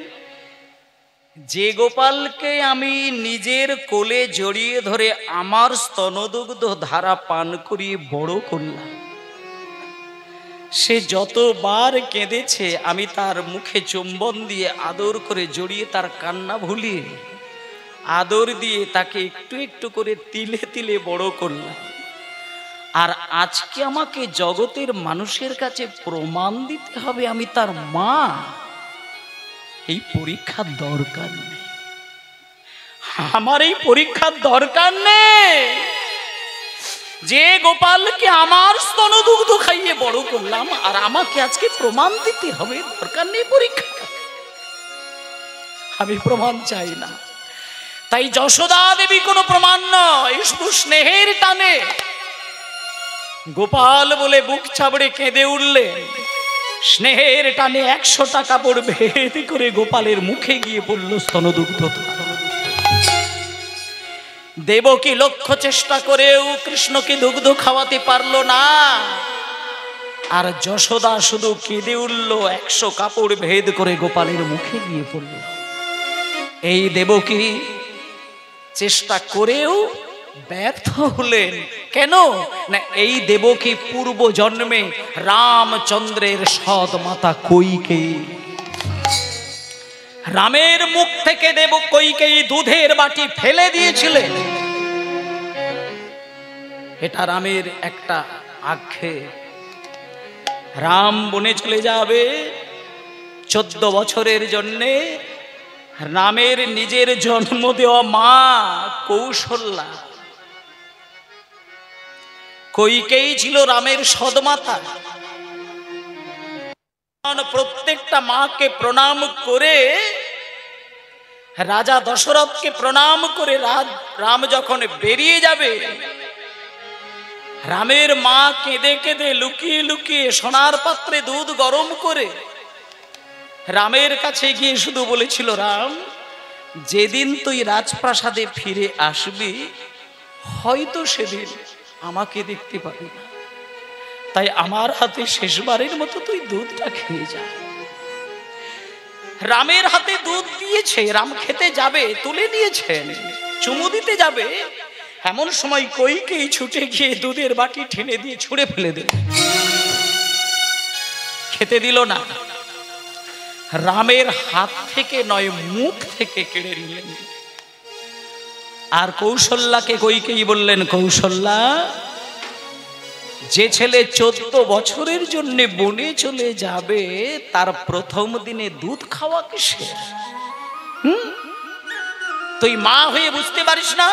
যে গোপালকে আমি নিজের কোলে জড়িয়ে ধরে আমার স্তনদুগ্ধ ধারা পান করিয়ে বড় করলাম, সে যতবার কেঁদেছে আমি তার মুখে চুম্বন দিয়ে আদর করে জড়িয়ে তার কান্না ভুলিয়ে আদর দিয়ে তাকে একটু একটু করে তিলে তিলে বড় করলাম। আর আজকে আমাকে জগতের মানুষের কাছে প্রমাণ দিতে হবে আমি তার মা। এই পরীক্ষার দরকার নেই, আমার এই পরীক্ষার দরকার নেই। যে গোপালকে আমার স্তনদুগ্ধ খাইয়ে বড় করলাম, আর আমাকে আজকে প্রমাণ দিতে হবে, দরকার নেই পরীক্ষা, আমি প্রমাণ চাই না। তাই যশোদা দেবী কোনো প্রমাণ নয়, শুধু স্নেহের টানে গোপাল বলে বুক চাবড়ে কেঁদে উঠলেন। স্নেহের টানে 100টা কাপড় ভেদ করে গোপালের মুখে গিয়ে পড়ল স্তনদুগ্ধ। দেবকী লক্ষ চেষ্টা করেও কৃষ্ণকে দুগ্ধ খাওয়াতে পারল না, আর যশোদা শুধু কেঁদে উঠল, 100 কাপড় ভেদ করে গোপালের মুখে গিয়ে পড়ল। এই দেবকী চেষ্টা করেও ব্যর্থ হলেন। কেন না, এই দেবকী পূর্ব জন্মে রামচন্দ্রের সৎ মাতা কইকেয়ী। রামের মুখ থেকে দেব কইকেয়ী দুধের বাটি ফেলে দিয়েছিলেন। এটা রামের একটা আক্ষেপ। রাম বনে চলে যাবে 14 বছরের জন্যে। রামের নিজের জন্ম দেওয়া মা কৌশল্যা, কইকেয়ী ছিল রামের সদমাতা। প্রত্যেকটা মাকে প্রণাম করে, রাজা দশরথকে প্রণাম করে রাম যখন বেরিয়ে যাবে, রামের মা কেঁদে কেঁদে লুকিয়ে লুকিয়ে সোনার পাত্রে দুধ গরম করে রামের কাছে গিয়ে শুধু বলেছিল, রাম, যেদিন তুই রাজপ্রাসাদে ফিরে আসবি হয়তো সেদিন আমাকে দেখতে পাবি না, তাই আমার হাতে শেষবারের মতো তুই দুধটা খেয়ে যা। রামের হাতে দুধ দিয়েছে, রাম খেতে যাবে, তুলে নিয়েছেন, চুমু দিতে যাবে, এমন সময় কইকেয়ী ছুটে গিয়ে দুধের বাটি ঠেনে দিয়ে ছুঁড়ে ফেলে দিল, খেতে দিল না। রামের হাত থেকে নয়, মুখ থেকে কেড়ে নিলেন। আর কৌশল্যাকে কইকেয়ী বললেন, কৌশল্যা, যে ছেলে 14 বছরের জন্য বনে চলে যাবে তার প্রথম দিনে দুধ খাওয়া কিসের? তুই মা হয়ে বুঝতে পারিস না?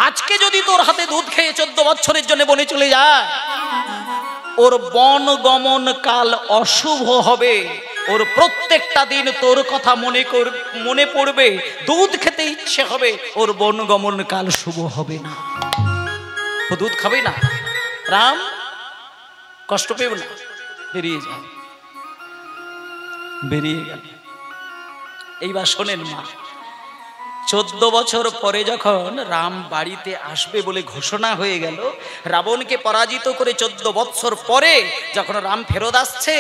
আজকে যদি তোর হাতে দুধ খেয়ে 14 বছরের জন্য বনে চলে যায়, ওর বন গমন কাল অশুভ হবে। ওর প্রত্যেকটা দিন তোর কথা মনে পড়বে, দুধ খেতে ইচ্ছে হবে, ওর বন গমন কাল শুভ হবে না। ও দুধ খাবে না। রাম, কষ্ট পেও না, বেরিয়ে যা। বেরিয়ে গেল। এইবার শোনেন মা, 14 বছর পরে যখন রাম বাড়িতে আসবে বলে ঘোষণা হয়ে গেল, রাবণকে পরাজিত করে 14 বছর পরে যখন রাম ফেরত আসছে,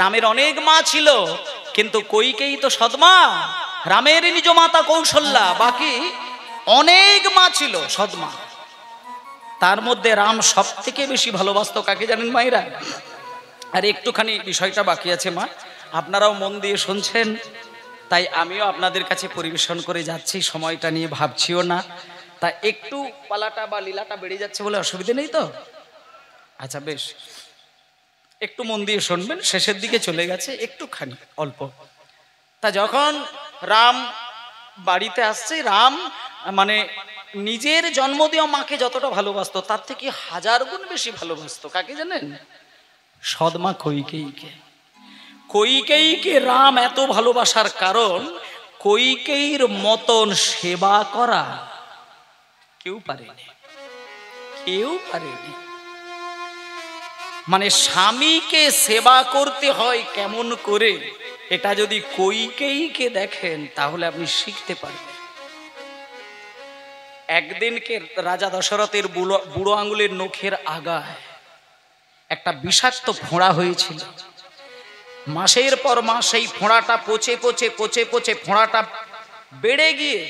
রামের অনেক মা ছিল, কিন্তু কইকেয়ী তো সদমা, রামের নিজ মাতা কৌশল্যা, বাকি অনেক মা ছিল সদমা। তার মধ্যে রাম সব থেকে বেশি ভালোবাসতো কাকে জানেন মায়েরা? আর একটুখানি বিষয়টা বাকি আছে মা, আপনারাও মন দিয়ে শুনছেন, তাই আমিও আপনাদের কাছে পরিবেশন করে যাচ্ছি, সময়টা নিয়ে ভাবছিও না। তা একটু পালাটা বা লীলাটা বেড়ে যাচ্ছে বলে অসুবিধা নেই তো? আচ্ছা বেশ, একটু মন দিয়ে শুনবেন, শেষের দিকে চলে গেছে একটুখানি অল্প। তা যখন রাম বাড়িতে আসছে, রাম মানে নিজের জন্ম দেওয়া মাকে যতটা ভালোবাসতো তার থেকে 1000 গুণ বেশি ভালোবাসতো কাকে জানেন? সদমা কইকেয়ীকে। কইকেয়ীকে রাম এত ভালোবাসার কারণ, কইকেয়ীর মতন সেবা করা কেউ পারেনি, কেউ পারেনি। মানে স্বামীকে সেবা করতে হয় কেমন করে, এটা যদি কইকেয়ীকে দেখেন তাহলে আপনি শিখতে পারবেন। একদিনকে রাজা দশরথের বুড়ো আঙুলের নখের আগায় একটা বিষাক্ত ফোঁড়া হয়েছিল। মাসের পর মাস সেই ফোঁড়াটা পচে পচে পচে পচে ফোঁড়াটা বেড়ে গিয়ে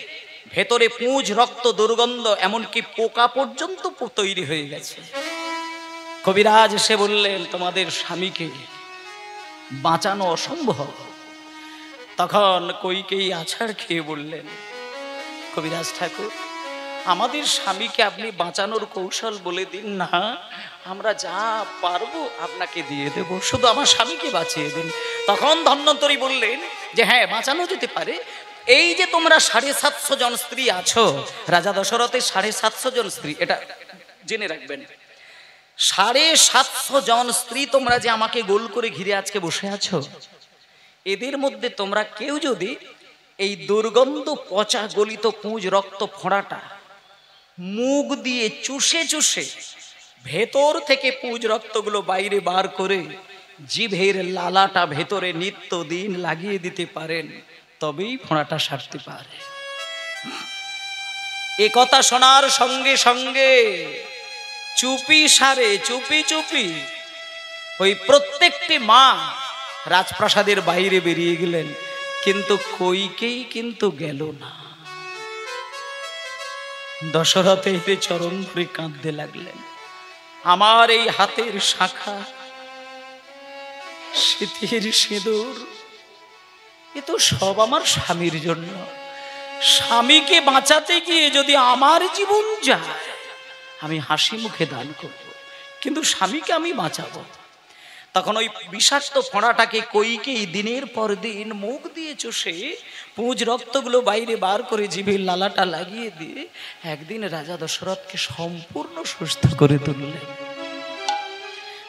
ভেতরে পুঁজ, রক্ত, দুর্গন্ধ, এমনকি পোকা পর্যন্ত তৈরি হয়ে গেছে। কবিরাজ এসে বললেন, তোমাদের স্বামীকে বাঁচানো অসম্ভব। তখন কইকেয়ী আছাড় খেয়ে বললেন, কবিরাজ ঠাকুর, আমাদের স্বামীকে আপনি বাঁচানোর কৌশল বলে দিন না, আমরা যা পারবো আপনাকে দিয়ে দেব, শুধু আমার স্বামীকে বাঁচিয়ে দিন। তখন ধন্বন্তরী বললেন যে হ্যাঁ, বাঁচানো যেতে পারে। এই যে তোমরা 750 জন স্ত্রী আছো, রাজা দশরথের 750 জন স্ত্রী, এটা জেনে রাখবেন। 750 জন স্ত্রী তোমরা যে আমাকে গোল করে ঘিরে আজকে বসে আছো, এদের মধ্যে তোমরা কেউ যদি এই দুর্গন্ধ পচা গলিত পুঁজ, রক্ত, ফোঁড়াটা মুখ দিয়ে চুষে চুষে ভেতর থেকে পুঁজ রক্তগুলো বাইরে বার করে জিভের লালাটা ভেতরে নিত্যদিন লাগিয়ে দিতে পারেন, তবেই ফোঁড়াটা সারতে পারে। এ কথা শোনার সঙ্গে সঙ্গে চুপি সারে, চুপি চুপি ওই প্রত্যেকটি মা রাজপ্রাসাদের বাইরে বেরিয়ে গেলেন, কিন্তু কইকেয়ী কিন্তু গেল না। দশরথ এতে চরণ ধরে কাঁদতে লাগলেন, আমার এই হাতের শাখা, সিঁথির সিঁদুর, এ তো সব আমার স্বামীর জন্য। স্বামীকে বাঁচাতে গিয়ে যদি আমার জীবন যায়, আমি হাসি মুখে দান করব, কিন্তু স্বামীকে আমি বাঁচাবো। তখন ওই বিষাক্ত ফোঁড়াটাকে কইকেই দিনের পর দিন মুখ দিয়ে চষে পুঁজ রক্তগুলো বাইরে বার করে জিভের লালাটা লাগিয়ে দিয়ে একদিন রাজা দশরথকে সম্পূর্ণ সুস্থ করে তুললেন।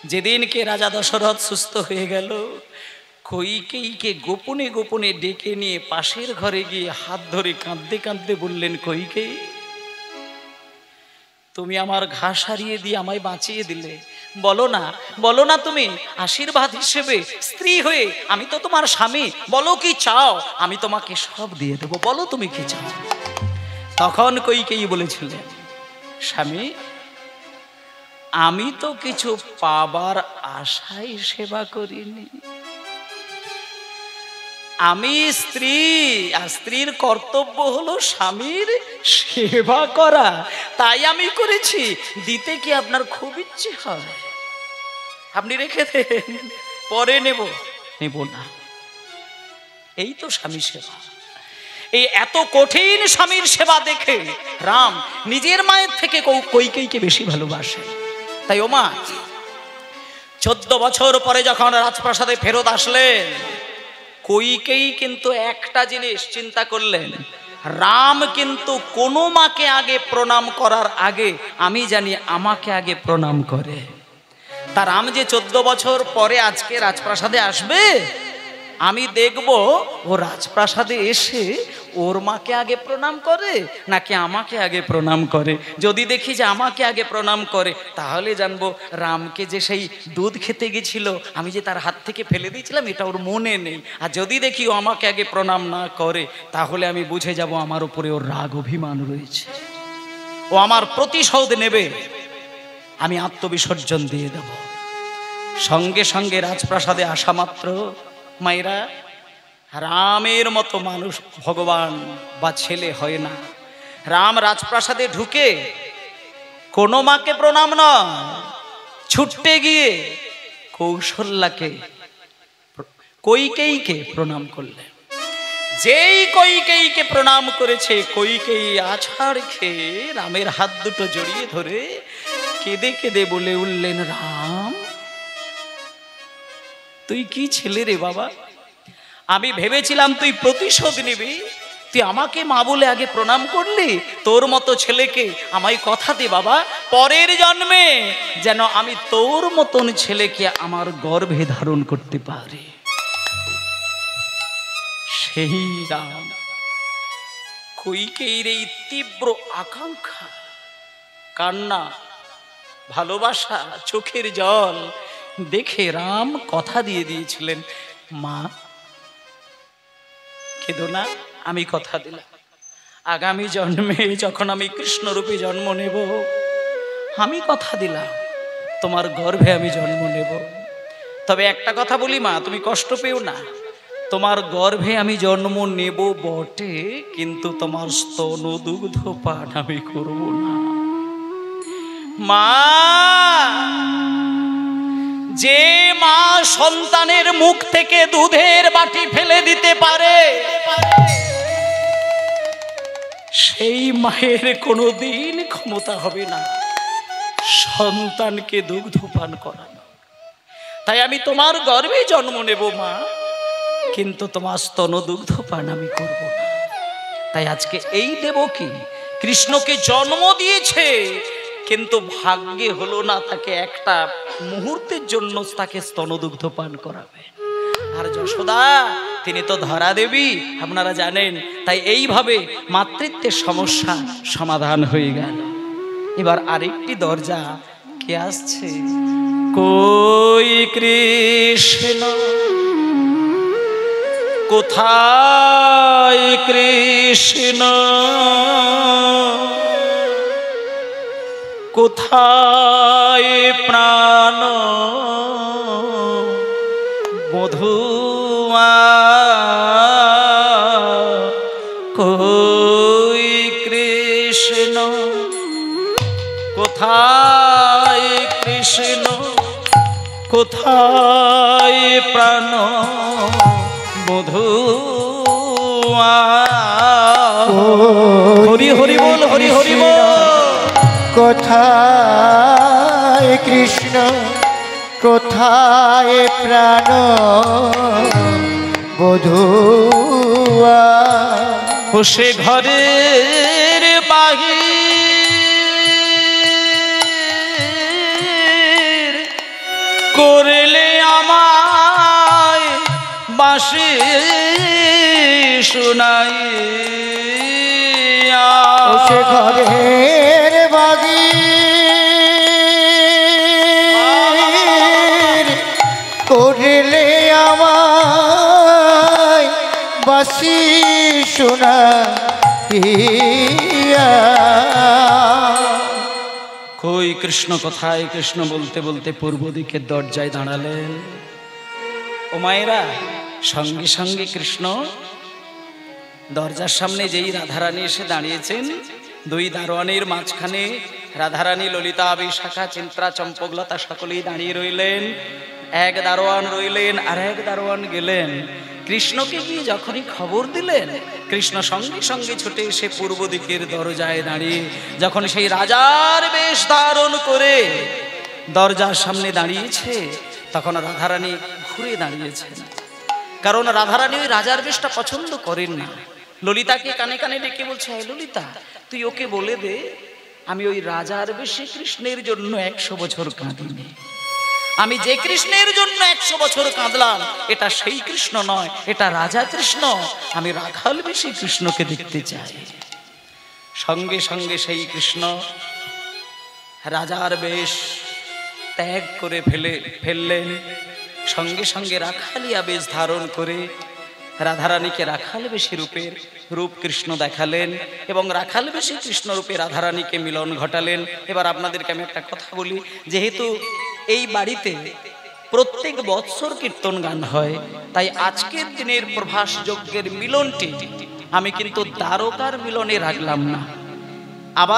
যেদিনকে রাজা দশরথ সুস্থ হয়ে গেল, কইকেয়ীকে গোপনে গোপনে ডেকে নিয়ে পাশের ঘরে গিয়ে হাত ধরে কাঁদতে কাঁদতে বললেন, কইকেয়ী, তুমি আমার ঘা সারিয়ে দিয়ে আমায় বাঁচিয়ে দিলে, বলো না, বলো না, তুমি আশীর্বাদ হিসেবে স্ত্রী হয়ে, আমি তো তোমার স্বামী, বলো কি চাও, আমি তোমাকে সব দিয়ে দেবো, বলো তুমি কি চাও। তখন কইকেয়ী বলেছিলেন, স্বামী, আমি তো কিছু পাবার আশায় সেবা করিনি, আমি স্ত্রী, আর স্ত্রীর কর্তব্য হলো স্বামীর সেবা করা, তাই আমি করেছি। দিতে কি আপনার খুব ইচ্ছে হয়? আপনি রেখে দেন, পরে নেব না। এই তো স্বামী সেবা। এই এত কঠিন স্বামীর সেবা দেখে রাম নিজের মায়ের থেকে কইকেয়ীকে বেশি ভালোবাসে। তাই ও মা, 14 বছর পরে যখন রাজপ্রাসাদে ফেরত আসলেন, কইকেয়ী কিন্তু একটা জিনিস চিন্তা করলেন, রাম কিন্তু কোনো মাকে আগে প্রণাম করার আগে আমি জানি আমাকে আগে প্রণাম করে। তার রাম যে 14 বছর পরে আজকে রাজপ্রাসাদে আসবে, আমি দেখব ও রাজপ্রাসাদে এসে ওর মাকে আগে প্রণাম করে নাকি আমাকে আগে প্রণাম করে। যদি দেখি যে আমাকে আগে প্রণাম করে, তাহলে জানবো রামকে যে সেই দুধ খেতে গেছিল আমি যে তার হাত থেকে ফেলে দিয়েছিলাম এটা ওর মনে নেই। আর যদি দেখি ও আমাকে আগে প্রণাম না করে, তাহলে আমি বুঝে যাব আমার উপরে ওর রাগ অভিমান রয়েছে, ও আমার প্রতিশোধ নেবে, আমি আত্মবিসর্জন দিয়ে দেব। সঙ্গে সঙ্গে রাজপ্রাসাদে আসা মাত্র, মায়েরা, রামের মতো মানুষ ভগবান বা ছেলে হয় না। রাম রাজপ্রাসাদে ঢুকে কোনো মাকে প্রণাম নয়, ছুটতে গিয়ে কৌশল্যাকে, কইকেয়ীকে প্রণাম করলেন। যেই কইকেয়ীকে প্রণাম করেছে, কইকেয়ী আছাড় খেয়ে রামের হাত দুটো জড়িয়ে ধরে কেঁদে কেঁদে বলে উঠলেন, রাম, তুই কি ছেলে রে বাবা, আমি ভেবেছিলাম তুই প্রতিশোধ নিবি, তুই আমাকে মা বলে আগে প্রণাম করলি, তোর মতো ছেলেকে আমায় কথা দে বাবা, পরের জন্মে যেন আমি তোর মতন ছেলেকে আমার গর্ভে ধারণ করতে পারি। সেই রাম, কইকেয়ীর এই তীব্র আকাঙ্ক্ষা, কান্না, ভালোবাসা, চোখের জল দেখে রাম কথা দিয়ে দিয়েছিলেন, মা কেঁদো না, আমি কথা দিলাম, আগামী জন্মে যখন আমি কৃষ্ণরূপে জন্ম নেব, আমি কথা দিলাম তোমার গর্ভে আমি জন্ম নেব। তবে একটা কথা বলি মা, তুমি কষ্ট পেও না, তোমার গর্ভে আমি জন্ম নেব বটে, কিন্তু তোমার স্তন দুগ্ধ পান আমি করব না। মা, যে মা সন্তানের মুখ থেকে দুধের বাটি ফেলে দিতে পারে, সেই মায়ের কোনোদিন ক্ষমতা হবে না সন্তানকে দুগ্ধ পান করানো। তাই আমি তোমার গর্ভে জন্ম নেব মা, কিন্তু তোমার স্তন দুগ্ধ পান আমি করব না। তাই আজকে এই দেবকী কৃষ্ণকে জন্ম দিয়েছে, কিন্তু ভাগ্যে হলো না তাকে একটা মুহূর্তের জন্য তাকে স্তনদুগ্ধ পান করাবে। আর যশোদা, তিনি তো ধরা দেবী, আপনারা জানেন, তাই এইভাবে মাতৃত্বের সমস্যা সমাধান হয়ে গেল। এবার আরেকটি দরজা কে আসছে, কই কৃষ্ণ কোথায় কৃষ্ণ, কোথায় প্রাণ মধুয়া, কই কৃষ্ণ কোথায় কৃষ্ণ, কোথায় প্রাণ মধু হরি হরি বল, হরি হরি বল। কোথায় কৃষ্ণ, কোথায় প্রাণ বধুয়া? ও সে ঘরের বাহির করলে আমায় বাঁশি শোনাই। ও সে ঘরের বাগির করলে আমায় বাঁশি শোনাইয়া। কই কৃষ্ণ কোথায়? কৃষ্ণ বলতে বলতে পূর্ব দিকের দরজায় দাঁড়ালেন। ও মায়েরা, সঙ্গে সঙ্গে কৃষ্ণ দরজার সামনে যেই রাধারানী এসে দাঁড়িয়েছেন, দুই দারোয়ানের মাঝখানে রাধারানী, ললিতা, বিশাখা, চিন্ত্রা, চম্পকলতা সকলেই দাঁড়িয়ে রইলেন। এক দারোয়ান রইলেন, আর এক দারোয়ান গেলেন। কৃষ্ণকে গিয়ে যখনই খবর দিলেন, কৃষ্ণ সঙ্গে সঙ্গে ছুটে এসে পূর্ব দিকের দরজায় দাঁড়িয়ে যখন সেই রাজার বেশ ধারণ করে দরজার সামনে দাঁড়িয়েছে, তখন রাধারানী ঘুরে দাঁড়িয়েছেন। কারণ রাধারানী ওই রাজার বেশটা পছন্দ করেন না। ললিতাকে কানে কানে ডেকে বলছে, ললিতা তুই ওকে বলে দে আমি ওই রাজার বেশে কৃষ্ণের জন্য 100 বছর কাঁদিনি। আমি যে কৃষ্ণের জন্য 100 বছর কাঁদলাম, এটা সেই কৃষ্ণ নয়, এটা রাজা কৃষ্ণ। আমি রাখাল বেশে কৃষ্ণকে দেখতে চাই। সঙ্গে সঙ্গে সেই কৃষ্ণ রাজার বেশ ত্যাগ করে ফেললেন। সঙ্গে সঙ্গে রাখালিয়া বেশ ধারণ করে রাধারানীকে রাখাল বেশি রূপ কৃষ্ণ দেখালেন এবং রাখাল বেশি কৃষ্ণ রূপে রাধারানীকে মিলন ঘটালেন। এবার আপনাদেরকে আমি একটা কথা বলি, যেহেতু এই বাড়িতে প্রত্যেক বৎসর কীর্তন গান হয়, তাই আজকের দিনের প্রভাস যজ্ঞের মিলনটি আমি কিন্তু দ্বারকার মিলনে রাখলাম না। আবার